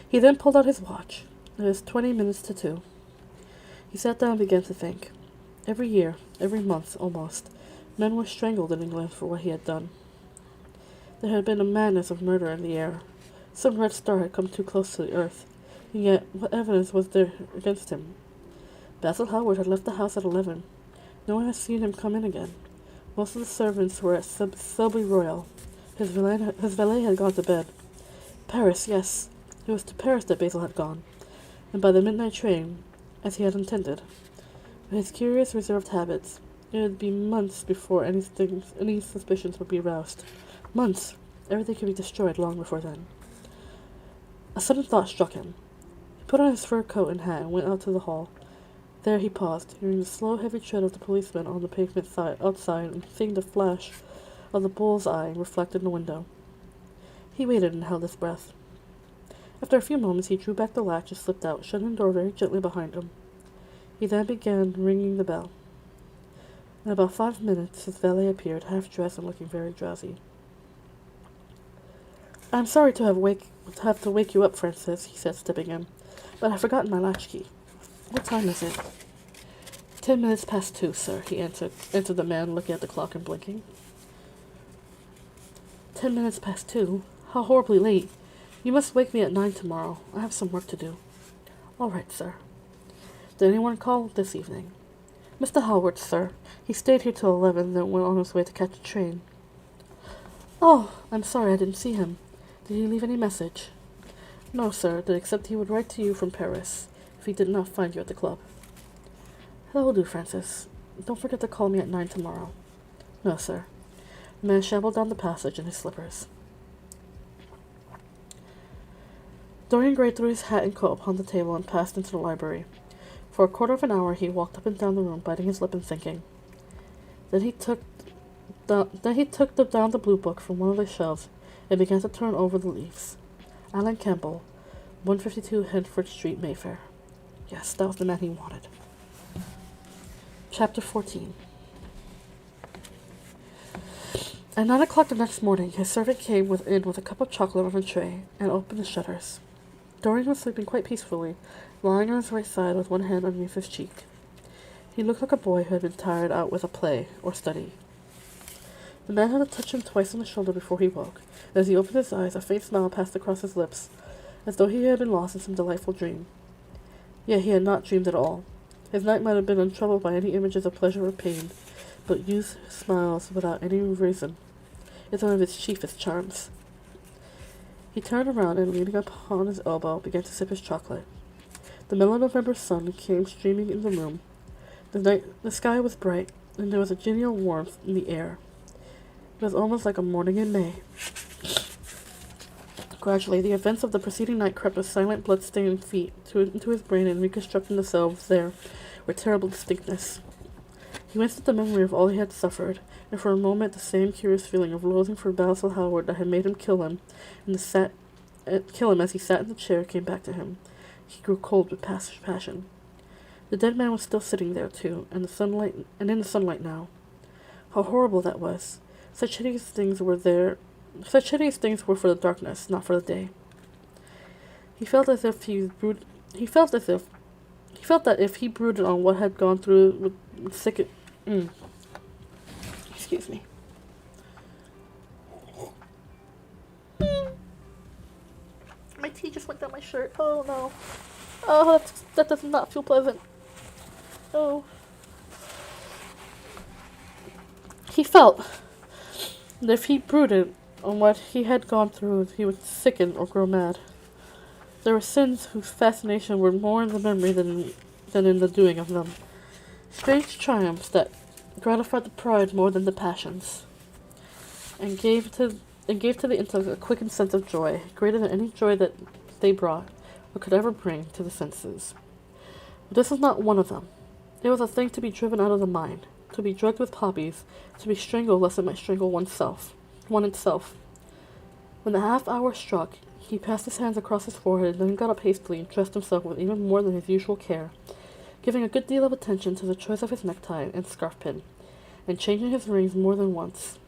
He then pulled out his watch. It was 20 minutes to 2. He sat down and began to think. Every year, every month, almost, men were strangled in England for what he had done. There had been a madness of murder in the air. Some red star had come too close to the earth, and yet what evidence was there against him? Basil Hallward had left the house at 11. No one had seen him come in again. Most of the servants were at Selby Royal. His valet had gone to bed. Paris, yes. It was to Paris that Basil had gone, and by the midnight train, as he had intended. With his curious, reserved habits, it would be months before any suspicions would be aroused. Months! Everything could be destroyed long before then. A sudden thought struck him. He put on his fur coat and hat and went out to the hall. There he paused, hearing the slow, heavy tread of the policeman on the pavement outside and seeing the flash of the bull's eye reflected in the window. He waited and held his breath. After a few moments, he drew back the latch and slipped out, shutting the door very gently behind him. He then began ringing the bell. In about 5 minutes, his valet appeared, half-dressed and looking very drowsy. "I am sorry to have to wake you up, Francis," he said, stepping in, "but I've forgotten my latchkey. What time is it?" 10 minutes past 2, sir," he answered the man, looking at the clock and blinking. 10 minutes past 2? How horribly late. You must wake me at 9 tomorrow. I have some work to do." "All right, sir." "Did anyone call this evening?" "Mr. Hallward, sir. He stayed here till 11, then went on his way to catch a train." "Oh, I'm sorry I didn't see him. Did he leave any message?" "No, sir, except he would write to you from Paris, if he did not find you at the club." "That will do, Francis. Don't forget to call me at 9 tomorrow." "No, sir." The man shambled down the passage in his slippers. Dorian Gray threw his hat and coat upon the table and passed into the library. For a quarter of an hour he walked up and down the room, biting his lip and thinking. Then he took down the blue book from one of the shelves and began to turn over the leaves. Alan Campbell, 152 Henford Street, Mayfair. Yes, that was the man he wanted. Chapter 14. At 9 o'clock the next morning, his servant came in with a cup of chocolate on a tray and opened the shutters. Dorian was sleeping quite peacefully, lying on his right side with one hand underneath his cheek. He looked like a boy who had been tired out with a play or study. The man had to touch him twice on the shoulder before he woke, and as he opened his eyes, a faint smile passed across his lips, as though he had been lost in some delightful dream. Yet he had not dreamed at all. His night might have been untroubled by any images of pleasure or pain, but youth smiles without any reason. It's one of its chiefest charms. He turned around and, leaning upon his elbow, began to sip his chocolate. The mellow November sun came streaming in the room. The sky was bright, and there was a genial warmth in the air. It was almost like a morning in May. Gradually, the events of the preceding night crept with silent, blood-stained feet into his brain and reconstructed themselves there with terrible distinctness. He winced at the memory of all he had suffered, and for a moment the same curious feeling of loathing for Basil Hallward that had made him kill him as he sat in the chair came back to him. He grew cold with passion. The dead man was still sitting there too, and in the sunlight now. How horrible that was! Such hideous things were for the darkness, not for the day. He felt that if he brooded on what had gone through would sicken. Excuse me. My tea just went down my shirt. Oh no. Oh, that does not feel pleasant. Oh. He felt that if he brooded on what he had gone through, he would sicken or grow mad. There were sins whose fascination were more in the memory than in the doing of them. Strange triumphs that gratified the pride more than the passions, and gave to the intellect a quickened sense of joy, greater than any joy that they brought, or could ever bring, to the senses. But this was not one of them. It was a thing to be driven out of the mind, to be drugged with poppies, to be strangled lest it might strangle one itself. When the half-hour struck, He passed his hands across his forehead, then got up hastily and dressed himself with even more than his usual care, giving a good deal of attention to the choice of his necktie and scarf pin, and changing his rings more than once.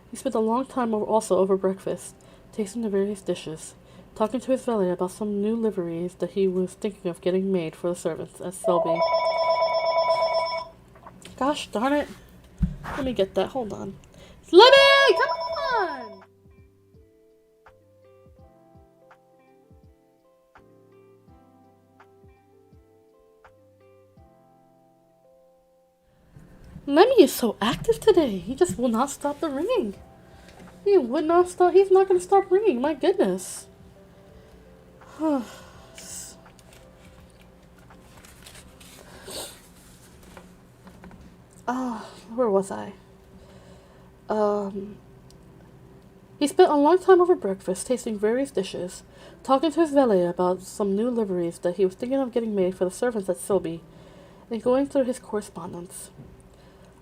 He spent a long time also over breakfast, tasting the various dishes, talking to his valet about some new liveries that he was thinking of getting made for the servants at Selby. Gosh darn it. Let me get that. Hold on. Libby! Come on! Lemmy is so active today. He just will not stop the ringing. He would not stop. He's not going to stop ringing. My goodness. Where was I? He spent a long time over breakfast, tasting various dishes, talking to his valet about some new liveries that he was thinking of getting made for the servants at Selby, and going through his correspondence.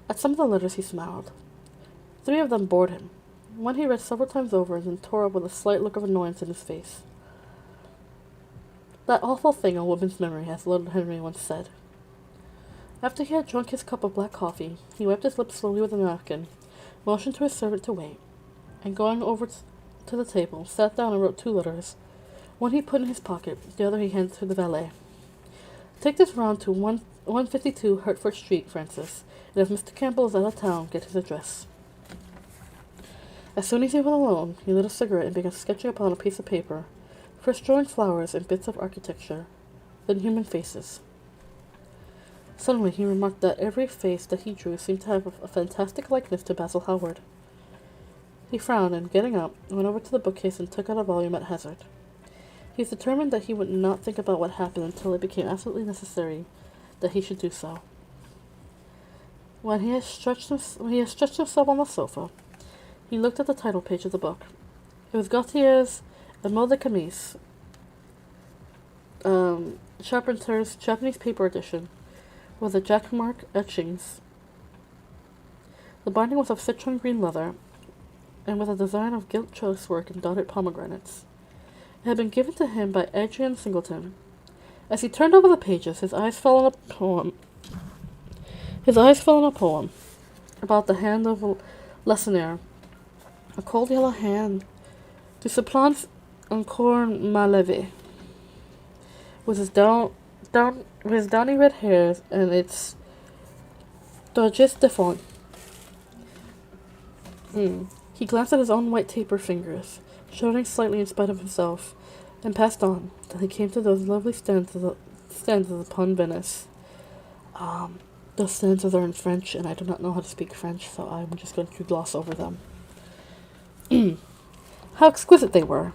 At some of the letters he smiled. 3 of them bored him. One he read several times over and then tore up with a slight look of annoyance in his face. That awful thing, a woman's memory, as Lord Henry once said. After he had drunk his cup of black coffee, he wiped his lips slowly with a napkin, motioned to his servant to wait, and going over to the table, sat down and wrote 2 letters. One he put in his pocket, the other he handed to the valet. Take this round to 152 Hertford Street, Francis, and if Mr. Campbell is out of town, get his address. As soon as he was alone, he lit a cigarette and began sketching upon a piece of paper, first drawing flowers and bits of architecture, then human faces. Suddenly he remarked that every face that he drew seemed to have a fantastic likeness to Basil Hallward. He frowned and, getting up, went over to the bookcase and took out a volume at hazard. He was determined that he would not think about what happened until it became absolutely necessary that he should do so. When he had stretched himself on the sofa, he looked at the title page of the book. It was Gautier's Mot de Camise, Charpenter's Japanese paper edition, with the jackmark etchings. The binding was of citron green leather, and with a design of gilt trellis work and dotted pomegranates. It had been given to him by Adrian Singleton. As he turned over the pages, his eyes fell on a poem about the hand of Lacenaire, a cold yellow hand, du supplants encore mal levé, with his downy red hairs and its dodges de fond. He glanced at his own white taper fingers, shuddering slightly in spite of himself, and passed on, till he came to those lovely stanzas upon Venice. Those stanzas are in French, and I do not know how to speak French, so I'm just going to gloss over them. How exquisite they were!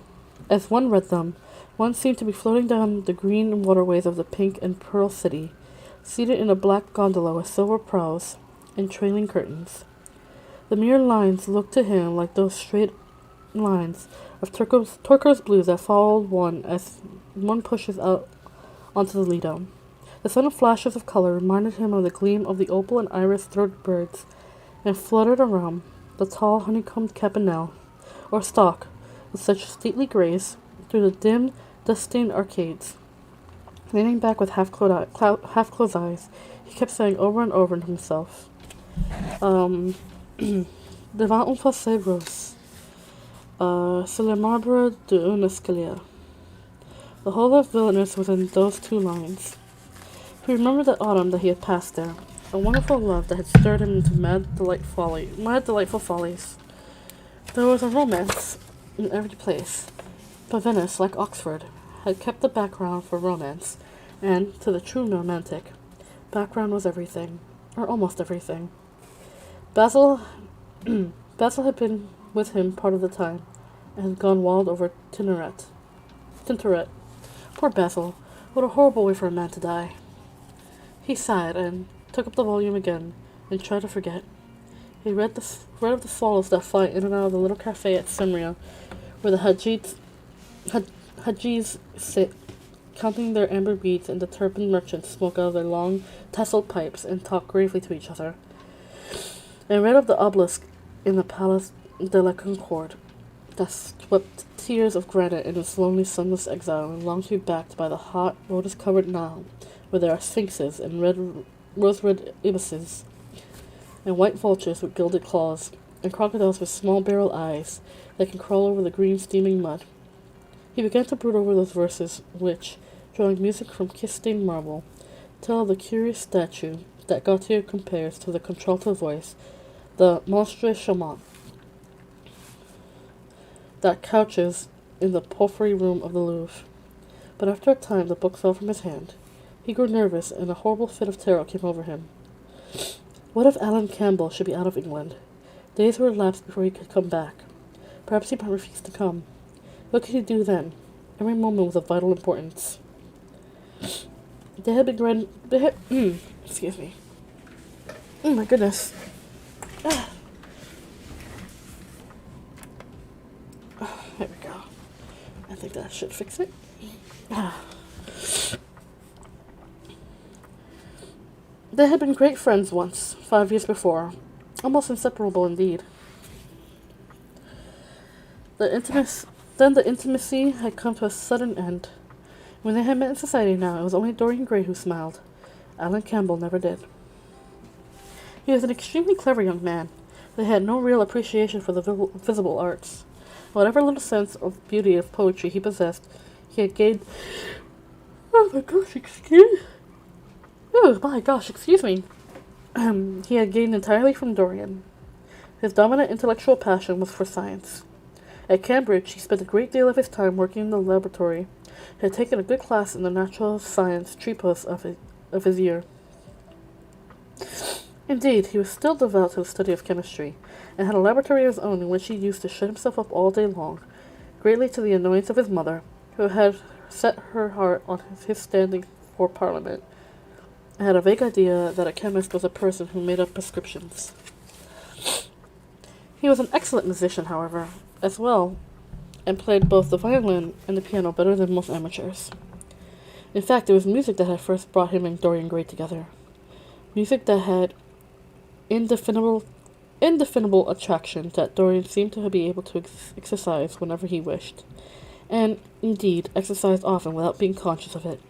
As one read them, one seemed to be floating down the green waterways of the pink and pearl city, seated in a black gondola with silver prows and trailing curtains. The mere lines looked to him like those straight lines of turquoise blues that followed one as one pushes out onto the Lido. The sudden flashes of color reminded him of the gleam of the opal and iris-throated birds, and fluttered around the tall honeycombed campanile, or stalk, with such stately grace, through the dim, dust-stained arcades. Leaning back with half-closed eyes, he kept saying over and over to himself, Devant un fossé rose, sur le marbre d'un escalier. The whole of villainous was in those 2 lines. He remembered that autumn that he had passed there, a wonderful love that had stirred him into mad delightful follies. There was a romance in every place, but Venice, like Oxford, had kept the background for romance, and, to the true romantic, background was everything, or almost everything. Basil had been with him part of the time, and had gone wild over Tintoret. Poor Basil, what a horrible way for a man to die. He sighed, and took up the volume again, and tried to forget. He read of the swallows that fly in and out of the little cafe at Simria, where the Hajis sit, counting their amber beads, and the turbaned merchants smoke out of their long, tasseled pipes and talk gravely to each other. And read of the obelisk in the Palace de la Concorde, that swept tears of granite in its lonely, sunless exile and longed to be backed by the hot, lotus-covered Nile, where there are sphinxes and rose-red ibises, and white vultures with gilded claws, and crocodiles with small barrel eyes that can crawl over the green, steaming mud. He began to brood over those verses which, drawing music from kiss-stained marble, tell of the curious statue that Gautier compares to the contralto voice, the monstre charmant, that couches in the porphyry room of the Louvre. But after a time the book fell from his hand. He grew nervous, and a horrible fit of terror came over him. What if Alan Campbell should be out of England? Days would elapse before he could come back. Perhaps he might refuse to come. What could he do then? Every moment was of vital importance. They had been excuse me. Oh my goodness. There we go. I think that should fix it. They had been great friends once, 5 years before. Almost inseparable indeed. Then the intimacy had come to a sudden end. When they had met in society now, it was only Dorian Gray who smiled. Alan Campbell never did. He was an extremely clever young man, but he had no real appreciation for the visible arts. Whatever little sense of beauty of poetry he possessed, he had gained... Oh my gosh, excuse me. He had gained entirely from Dorian. His dominant intellectual passion was for science. At Cambridge, he spent a great deal of his time working in the laboratory. He had taken a good class in the natural science tripos of his year. Indeed, he was still devout to the study of chemistry, and had a laboratory of his own in which he used to shut himself up all day long, greatly to the annoyance of his mother, who had set her heart on his standing for Parliament, and had a vague idea that a chemist was a person who made up prescriptions. He was an excellent musician, however, as well, and played both the violin and the piano better than most amateurs. In fact, it was music that had first brought him and Dorian Gray together. Music that had indefinable attraction that Dorian seemed to be able to exercise whenever he wished, and, indeed, exercised often without being conscious of it.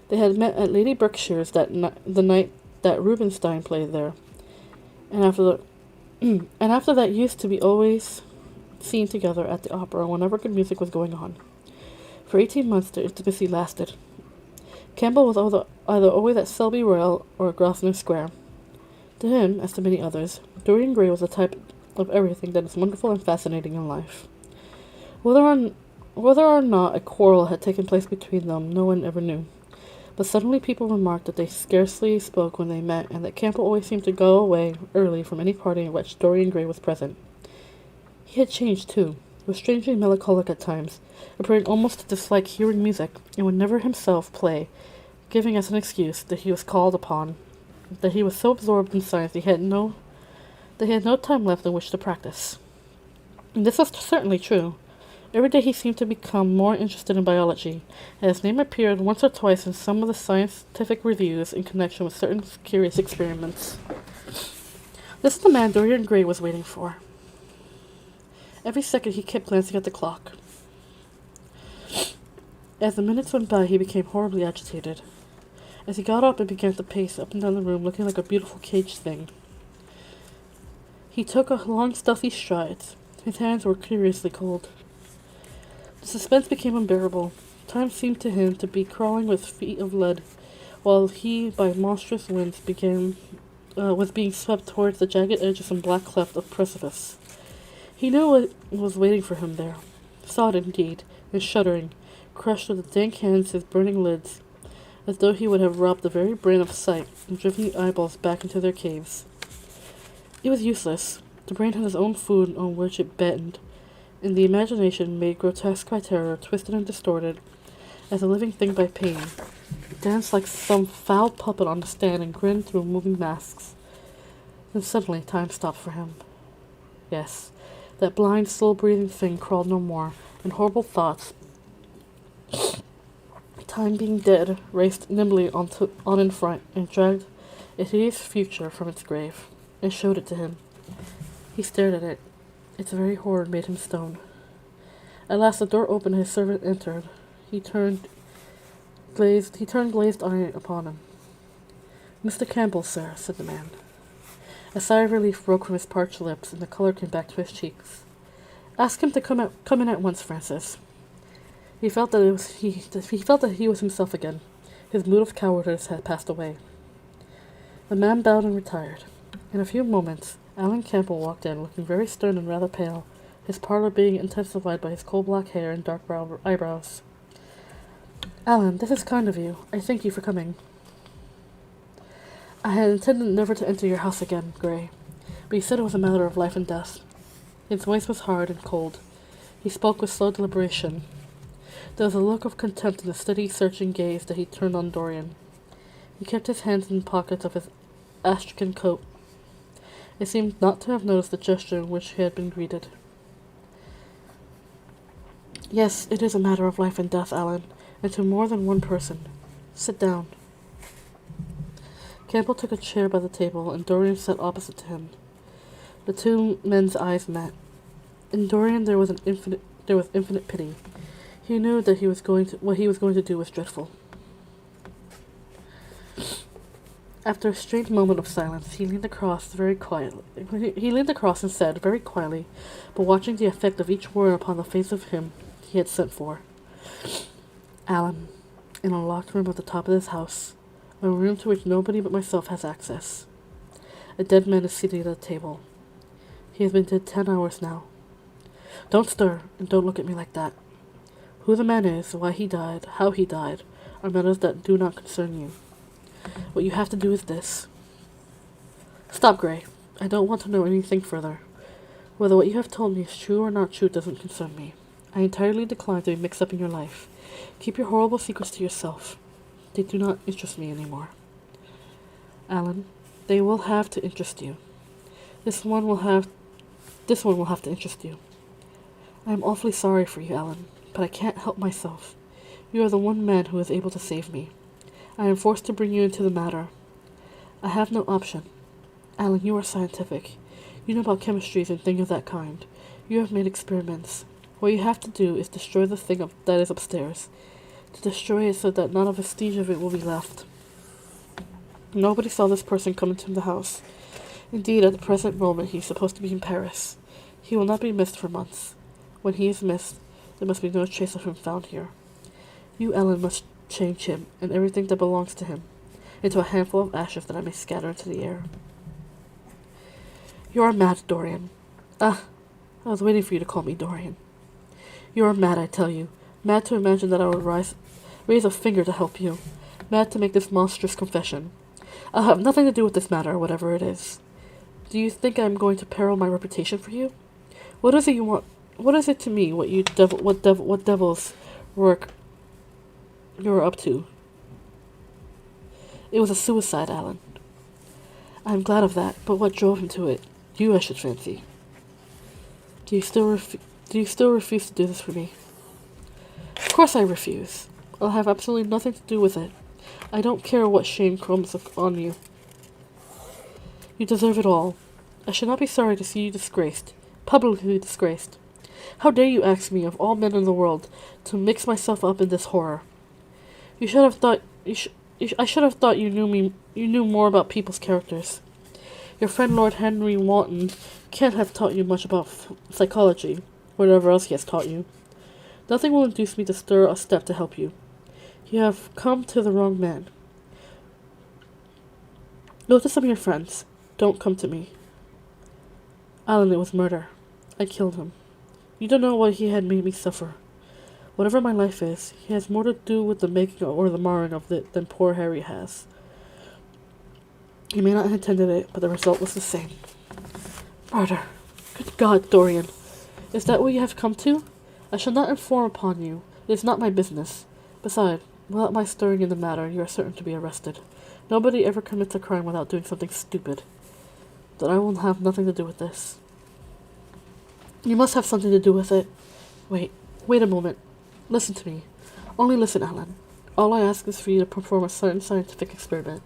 They had met at Lady Berkshire's the night that Rubinstein played there, and after that used to be always seen together at the opera whenever good music was going on. For 18 months their intimacy lasted. Campbell was either always at Selby Royal or Grosvenor Square. To him, as to many others, Dorian Gray was a type of everything that is wonderful and fascinating in life. Whether or not a quarrel had taken place between them, no one ever knew. But suddenly people remarked that they scarcely spoke when they met, and that Campbell always seemed to go away early from any party in which Dorian Gray was present. He had changed, too, was strangely melancholic at times, appearing almost to dislike hearing music, and would never himself play, giving as an excuse that he was called upon, that he was so absorbed in science that he had no time left in which to practice. And this was certainly true. Every day he seemed to become more interested in biology, and his name appeared once or twice in some of the scientific reviews in connection with certain curious experiments. This is the man Dorian Gray was waiting for. Every second he kept glancing at the clock. As the minutes went by, he became horribly agitated. As he got up and began to pace up and down the room, looking like a beautiful caged thing. He took a long, stealthy strides. His hands were curiously cold. The suspense became unbearable. Time seemed to him to be crawling with feet of lead, while he, by monstrous winds, was being swept towards the jagged edge of some black cleft of precipice. He knew what was waiting for him there, saw it indeed, and shuddering, crushed with dank hands his burning lids, as though he would have robbed the very brain of sight and driven the eyeballs back into their caves. It was useless. The brain had its own food on which it battened, and the imagination, made grotesque by terror, twisted and distorted, as a living thing by pain, danced like some foul puppet on a stand and grinned through moving masks. Then suddenly time stopped for him. Yes, that blind, slow-breathing thing crawled no more, and horrible thoughts, time being dead, raced nimbly on in front, and dragged a hideous future from its grave, and showed it to him. He stared at it. Its very horror made him stone. At last the door opened and his servant entered. He turned glazed eye upon him. "Mr. Campbell, sir," said the man. A sigh of relief broke from his parched lips, and the color came back to his cheeks. "Ask him to come in at once, Francis." He felt that he was himself again. His mood of cowardice had passed away. The man bowed and retired. In a few moments, Alan Campbell walked in, looking very stern and rather pale, his pallor being intensified by his coal-black hair and dark brown eyebrows. "Alan, this is kind of you. I thank you for coming." "I had intended never to enter your house again, Gray, but you said it was a matter of life and death." His voice was hard and cold. He spoke with slow deliberation. There was a look of contempt in the steady, searching gaze that he turned on Dorian. He kept his hands in the pockets of his astrakhan coat. It seemed not to have noticed the gesture in which he had been greeted. "Yes, it is a matter of life and death, Alan, and to more than one person. Sit down." Campbell took a chair by the table, and Dorian sat opposite to him. The two men's eyes met. In Dorian there was infinite pity. He knew that what he was going to do was dreadful. After a strange moment of silence, he leaned across and said, very quietly, but watching the effect of each word upon the face of him he had sent for, "Alan, in a locked room at the top of this house, a room to which nobody but myself has access. A dead man is seated at a table. He has been dead 10 hours now. Don't stir, and don't look at me like that. Who the man is, why he died, how he died, are matters that do not concern you. What you have to do is this." "Stop, Gray. I don't want to know anything further. Whether what you have told me is true or not true doesn't concern me. I entirely decline to be mixed up in your life. Keep your horrible secrets to yourself. They do not interest me anymore." "Alan, they will have to interest you. This one will have to interest you. I am awfully sorry for you, Alan, but I can't help myself. You are the one man who is able to save me. I am forced to bring you into the matter. I have no option. Alan, you are scientific. You know about chemistries and things of that kind. You have made experiments. What you have to do is destroy the thing that is upstairs. To destroy it so that not a vestige of it will be left. Nobody saw this person come into the house. Indeed, at the present moment he is supposed to be in Paris. He will not be missed for months. When he is missed, there must be no trace of him found here. You, Ellen, must change him, and everything that belongs to him, into a handful of ashes that I may scatter into the air." "You are mad, Dorian." "Ah, I was waiting for you to call me Dorian." "You are mad, I tell you. Mad to imagine that I would raise a finger to help you. Mad to make this monstrous confession. I'll have nothing to do with this matter, whatever it is. Do you think I am going to peril my reputation for you? What is it you want? What is it to me what devil's work you are up to? It was a suicide, Alan. I am glad of that, but what drove him to it? You, I should fancy. Do you still refuse to do this for me?" "Of course I refuse. I'll have absolutely nothing to do with it. I don't care what shame comes on you. You deserve it all. I should not be sorry to see you disgraced, publicly disgraced. How dare you ask me, of all men in the world, to mix myself up in this horror? I should have thought you knew more about people's characters. Your friend Lord Henry Wotton can't have taught you much about psychology, whatever else he has taught you. Nothing will induce me to stir a step to help you. You have come to the wrong man. Go to some of your friends. Don't come to me. Alan, it was murder. I killed him. You don't know what he had made me suffer. Whatever my life is, he has more to do with the making or the marring of it than poor Harry has. He may not have intended it, but the result was the same. Murder. Good God, Dorian. Is that what you have come to? I shall not inform upon you. It is not my business. Besides, without my stirring in the matter, you are certain to be arrested. Nobody ever commits a crime without doing something stupid. Then I will have nothing to do with this. You must have something to do with it. Wait a moment. Listen to me. Only listen, Alan. All I ask is for you to perform a certain scientific experiment.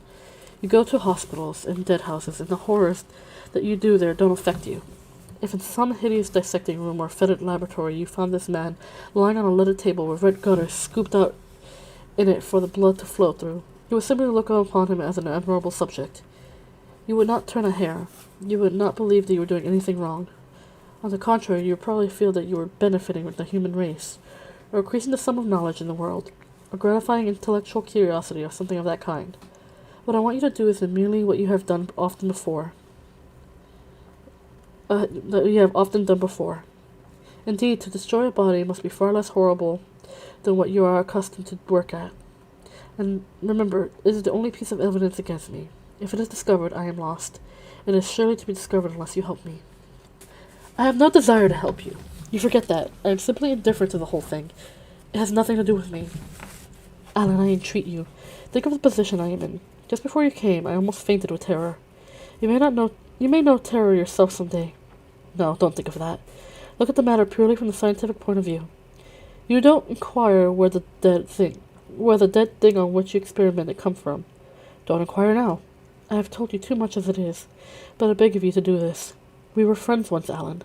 You go to hospitals and dead houses, and the horrors that you do there don't affect you. If in some hideous dissecting room or fetid laboratory you found this man lying on a leaded table with red gutters scooped out in it for the blood to flow through, you would simply look upon him as an admirable subject. You would not turn a hair. You would not believe that you were doing anything wrong. On the contrary, you would probably feel that you were benefiting the human race, or increasing the sum of knowledge in the world, or gratifying intellectual curiosity, or something of that kind. What I want you to do is merely what you have done often before. That you have often done before. Indeed, to destroy a body must be far less horrible than what you are accustomed to work at. And remember, it is the only piece of evidence against me. If it is discovered, I am lost. It is surely to be discovered unless you help me. I have no desire to help you. You forget that. I am simply indifferent to the whole thing. It has nothing to do with me. Alan, I entreat you. Think of the position I am in. Just before you came, I almost fainted with terror. You may know terror yourself someday. No, don't think of that. Look at the matter purely from the scientific point of view. You don't inquire where the dead thing on which you experimented come from. Don't inquire now. I have told you too much as it is, but I beg of you to do this. We were friends once, Alan.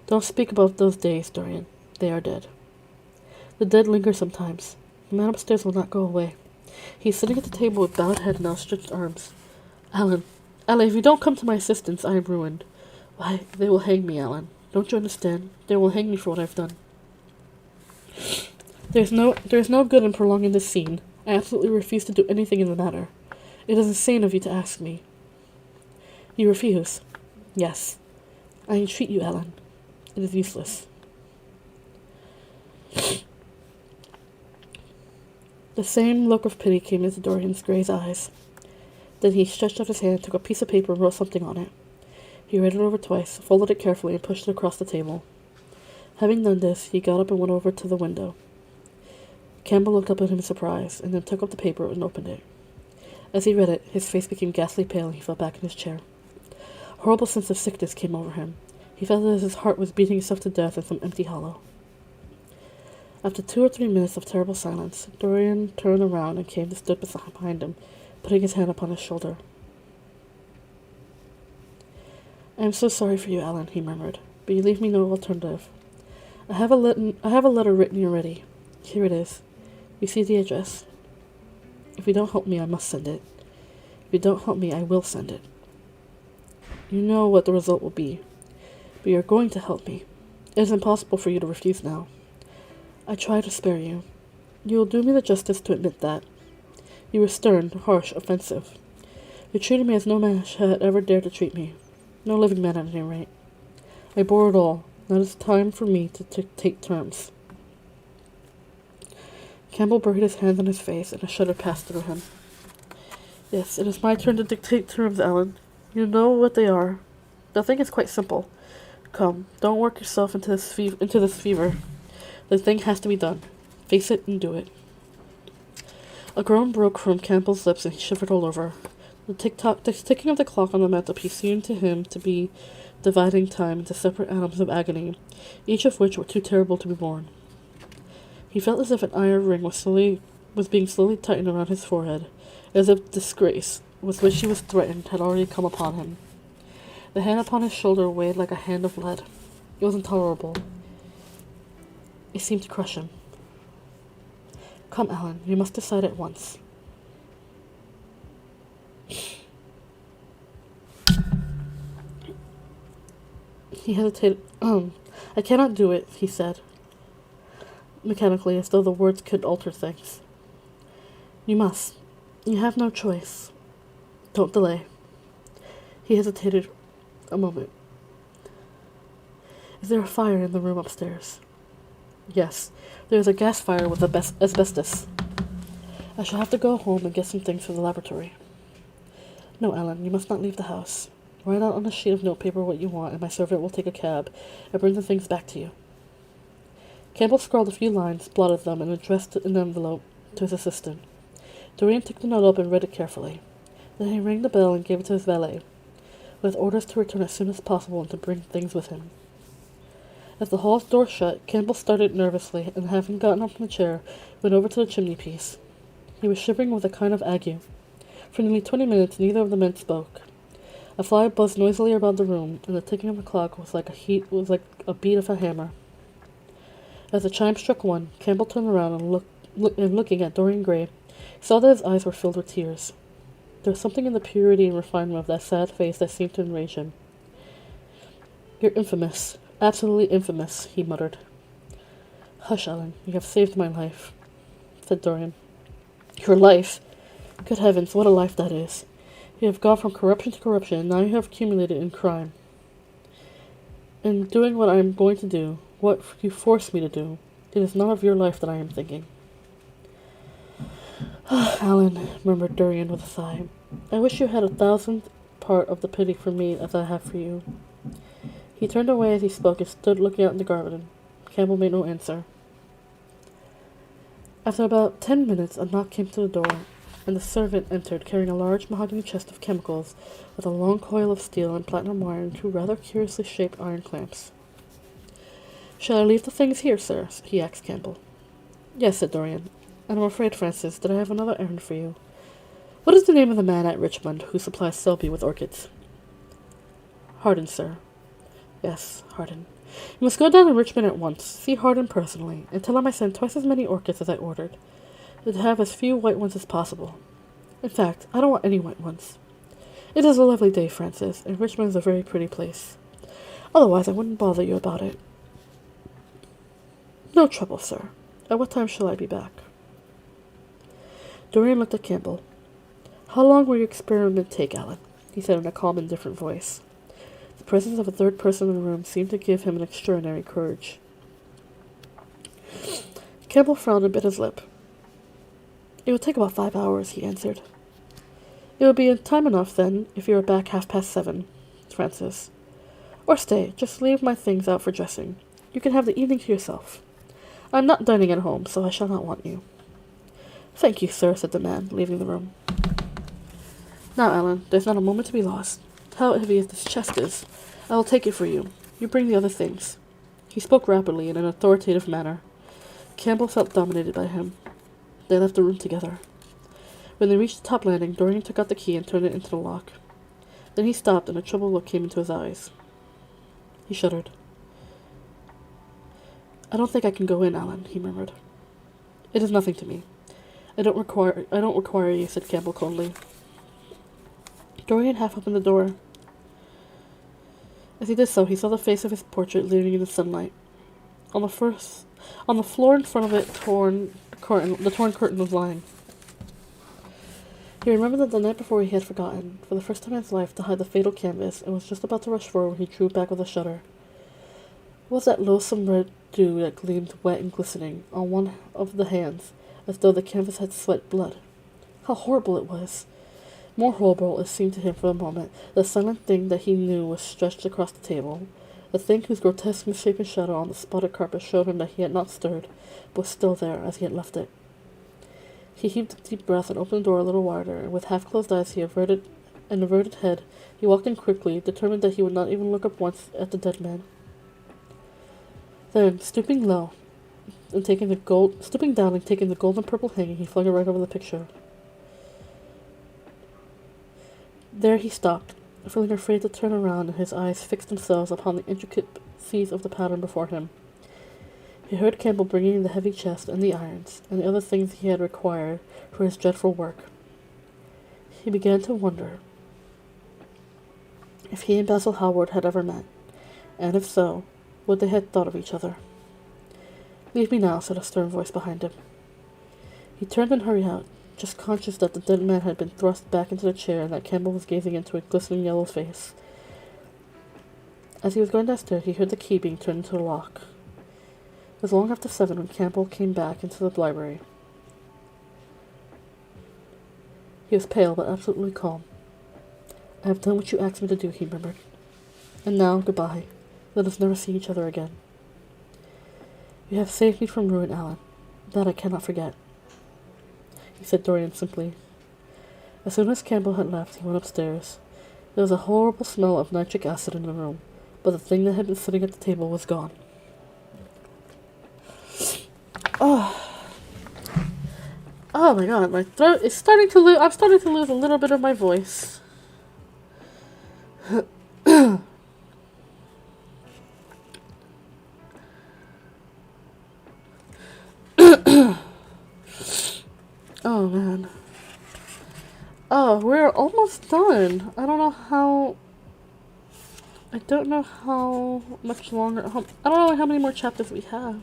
Don't speak about those days, Dorian. They are dead. The dead linger sometimes. The man upstairs will not go away. He is sitting at the table with bowed head and outstretched arms. Alan, if you don't come to my assistance, I am ruined. Why, they will hang me, Alan. Don't you understand? They will hang me for what I've done. There's no good in prolonging this scene. I absolutely refuse to do anything in the matter. It is insane of you to ask me. You refuse? Yes. I entreat you, Alan. It is useless. The same look of pity came into Dorian Gray's eyes. Then he stretched out his hand, took a piece of paper, and wrote something on it. He read it over twice, folded it carefully, and pushed it across the table. Having done this, he got up and went over to the window. Campbell looked up at him in surprise, and then took up the paper and opened it. As he read it, his face became ghastly pale, and he fell back in his chair. A horrible sense of sickness came over him. He felt as if his heart was beating itself to death in some empty hollow. After 2 or 3 minutes of terrible silence, Dorian turned around and came and stood behind him, putting his hand upon his shoulder. I am so sorry for you, Alan, he murmured, but you leave me no alternative. I have a letter written already. Here it is. You see the address. If you don't help me, I must send it. If you don't help me, I will send it. You know what the result will be, but you are going to help me. It is impossible for you to refuse now. I try to spare you. You will do me the justice to admit that. You were stern, harsh, offensive. You treated me as no man had ever dared to treat me. No living man at any rate. I bore it all. Now it is time for me to take terms. Campbell buried his hands on his face, and a shudder passed through him. Yes, it is my turn to dictate terms, Alan. You know what they are. The thing is quite simple. Come, don't work yourself into this fever. The thing has to be done. Face it and do it. A groan broke from Campbell's lips, and he shivered all over. The ticking of the clock on the mantelpiece seemed to him to be dividing time into separate atoms of agony, each of which were too terrible to be borne. He felt as if an iron ring was being slowly tightened around his forehead, as if disgrace, with which he was threatened, had already come upon him. The hand upon his shoulder weighed like a hand of lead. It was intolerable. It seemed to crush him. Come, Alan, you must decide at once. He hesitated. I cannot do it, he said, mechanically, as though the words could alter things. You must. You have no choice. Don't delay. He hesitated a moment. Is there a fire in the room upstairs? Yes, there is a gas fire with asbestos. I shall have to go home and get some things for the laboratory. No, Alan, you must not leave the house. Write out on a sheet of notepaper what you want, and my servant will take a cab and bring the things back to you. Campbell scrawled a few lines, blotted them, and addressed an envelope to his assistant. Dorian took the note up and read it carefully. Then he rang the bell and gave it to his valet, with orders to return as soon as possible and to bring things with him. As the hall's door shut, Campbell started nervously, and having gotten up from the chair, went over to the chimney-piece. He was shivering with a kind of ague. For nearly 20 minutes neither of the men spoke. A fly buzzed noisily around the room, and the ticking of the clock was like a beat of a hammer. As the chime struck 1, Campbell turned around and looking at Dorian Gray, saw that his eyes were filled with tears. There was something in the purity and refinement of that sad face that seemed to enrage him. "You're infamous, absolutely infamous," he muttered. "Hush, Ellen, you have saved my life," said Dorian. "Your life? Good heavens, what a life that is! You have gone from corruption to corruption, and now you have accumulated in crime. In doing what I am going to do, what you forced me to do, it is not of your life that I am thinking." "Alan," murmured Dorian with a sigh, "I wish you had 1,000th part of the pity for me as I have for you." He turned away as he spoke and stood looking out in the garden. Campbell made no answer. After about 10 minutes, a knock came to the door, and the servant entered, carrying a large mahogany chest of chemicals with a long coil of steel and platinum wire and 2 rather curiously shaped iron clamps. "Shall I leave the things here, sir?" he asked Campbell. "Yes," said Dorian, "and I'm afraid, Francis, that I have another errand for you. What is the name of the man at Richmond who supplies Selby with orchids?" "Hardin, sir." "Yes, Hardin. You must go down to Richmond at once, see Hardin personally, and tell him I sent twice as many orchids as I ordered, and to have as few white ones as possible. In fact, I don't want any white ones. It is a lovely day, Francis, and Richmond is a very pretty place. Otherwise, I wouldn't bother you about it." "No trouble, sir. At what time shall I be back?" Dorian looked at Campbell. "How long will your experiment take, Alan?" he said in a calm, indifferent voice. The presence of a third person in the room seemed to give him an extraordinary courage. Campbell frowned and bit his lip. "It would take about 5 hours," he answered. "It would be time enough, then, if you are back 7:30, Francis. Or stay, just leave my things out for dressing. You can have the evening to yourself. I am not dining at home, so I shall not want you." "Thank you, sir," said the man, leaving the room. "Now, Alan, there's not a moment to be lost. How heavy this chest is. I will take it for you. You bring the other things." He spoke rapidly in an authoritative manner. Campbell felt dominated by him. They left the room together. When they reached the top landing, Dorian took out the key and turned it into the lock. Then he stopped, and a troubled look came into his eyes. He shuddered. "I don't think I can go in, Alan," he murmured. "It is nothing to me. I don't require you," said Campbell coldly. Dorian half opened the door. As he did so, he saw the face of his portrait leaning in the sunlight. On the floor in front of it, the torn curtain was lying. He remembered that the night before he had forgotten, for the first time in his life, to hide the fatal canvas, and was just about to rush forward when he drew back with a shudder. What was that loathsome red dew that gleamed wet and glistening on one of the hands, as though the canvas had sweat blood? How horrible it was! More horrible, it seemed to him for a moment, the silent thing that he knew was stretched across the table, the thing whose grotesque misshapen shadow on the spotted carpet showed him that he had not stirred, but was still there as he had left it. He heaved a deep breath and opened the door a little wider, and with half-closed eyes and averted head, he walked in quickly, determined that he would not even look up once at the dead man. Then, stooping down and taking the golden purple hanging, he flung it right over the picture. There he stopped, feeling afraid to turn around, and his eyes fixed themselves upon the intricacies of the pattern before him. He heard Campbell bringing the heavy chest and the irons, and the other things he had required for his dreadful work. He began to wonder if he and Basil Hallward had ever met, and if so, what they had thought of each other. "Leave me now," said a stern voice behind him. He turned and hurried out, just conscious that the dead man had been thrust back into the chair and that Campbell was gazing into a glistening yellow face. As he was going downstairs, he heard the key being turned into the lock. It was long after 7 when Campbell came back into the library. He was pale but absolutely calm. "I have done what you asked me to do," he murmured. "And now, goodbye. Let us never see each other again." "You have saved me from ruin, Alan. That I cannot forget," he said Dorian simply. As soon as Campbell had left, he went upstairs. There was a horrible smell of nitric acid in the room, but the thing that had been sitting at the table was gone. Oh my god, my throat is starting to lose. I'm starting to lose a little bit of my voice. Oh man. Oh, we're almost done. I don't know how much longer. I don't know how many more chapters we have.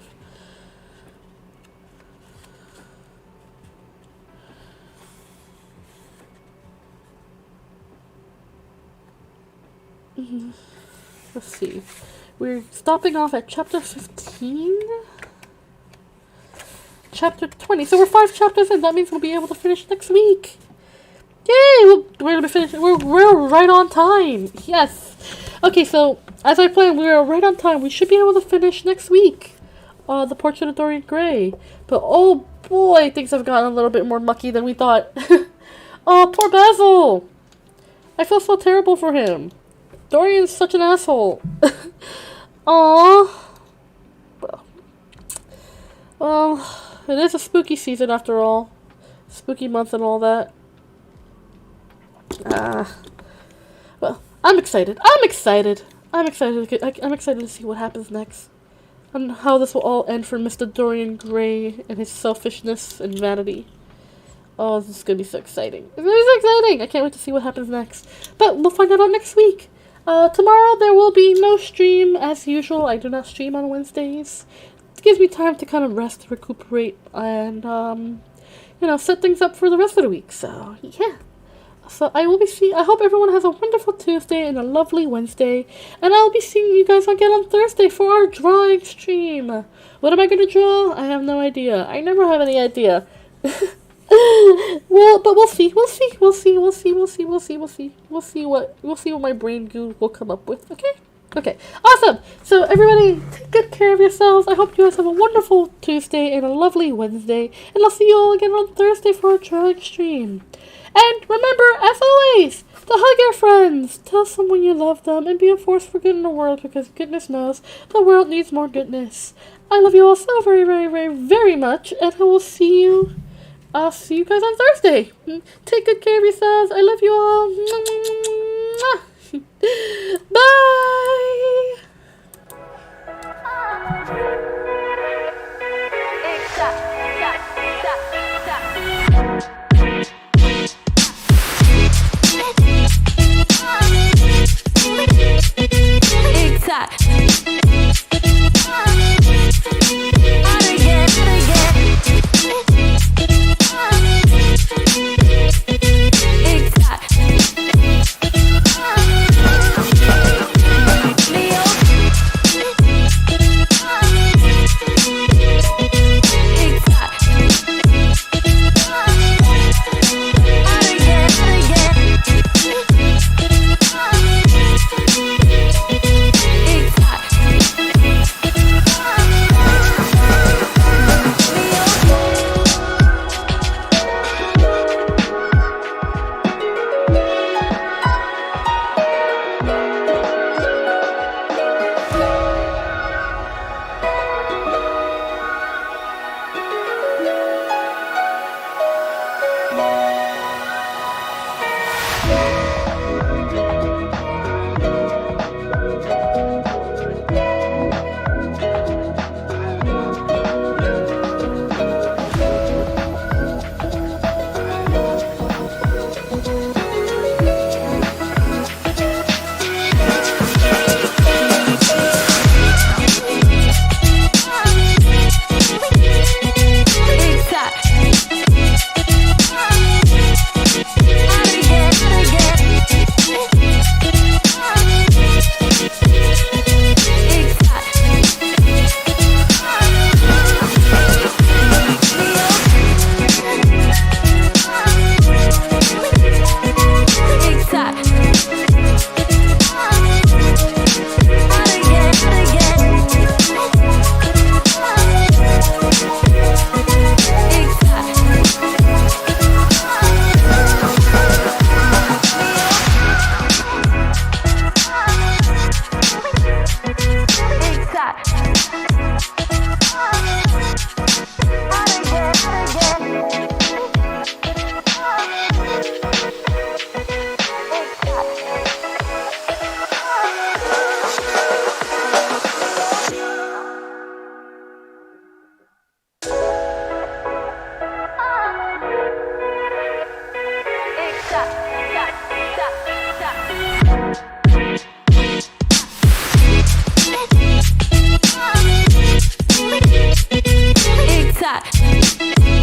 Let's see. We're stopping off at chapter 15. Chapter 20. So we're 5 chapters in. That means we'll be able to finish next week. Yay! We're gonna finish. We're right on time. Yes. Okay, so as I planned, we're right on time. We should be able to finish next week. The Portrait of Dorian Gray. But oh boy, things have gotten a little bit more mucky than we thought. Oh, poor Basil. I feel so terrible for him. Dorian's such an asshole. Aww. Well, it is a spooky season after all. Spooky month and all that. Well, I'm excited. I'm excited to see what happens next. And how this will all end for Mr. Dorian Gray and his selfishness and vanity. Oh, this is gonna be so exciting. It's gonna be so exciting! I can't wait to see what happens next. But we'll find out next week. Tomorrow there will be no stream as usual. I do not stream on Wednesdays. It gives me time to kind of rest, recuperate, and, set things up for the rest of the week. So, yeah. So I hope everyone has a wonderful Tuesday and a lovely Wednesday. And I'll be seeing you guys again on Thursday for our drawing stream. What am I going to draw? I have no idea. I never have any idea. Well, but we'll see what my brain goo will come up with. Okay, awesome. So everybody, take good care of yourselves. I hope you guys have a wonderful Tuesday and a lovely Wednesday, and I'll see you all again on Thursday for our drawing stream. And remember, as always, to hug your friends, tell someone you love them, and be a force for good in the world, because goodness knows the world needs more goodness. I love you all so very, very, very, very much, and I will see you. I'll see you guys on Thursday. Take good care of yourselves. I love you all. Bye. Exact. Bye.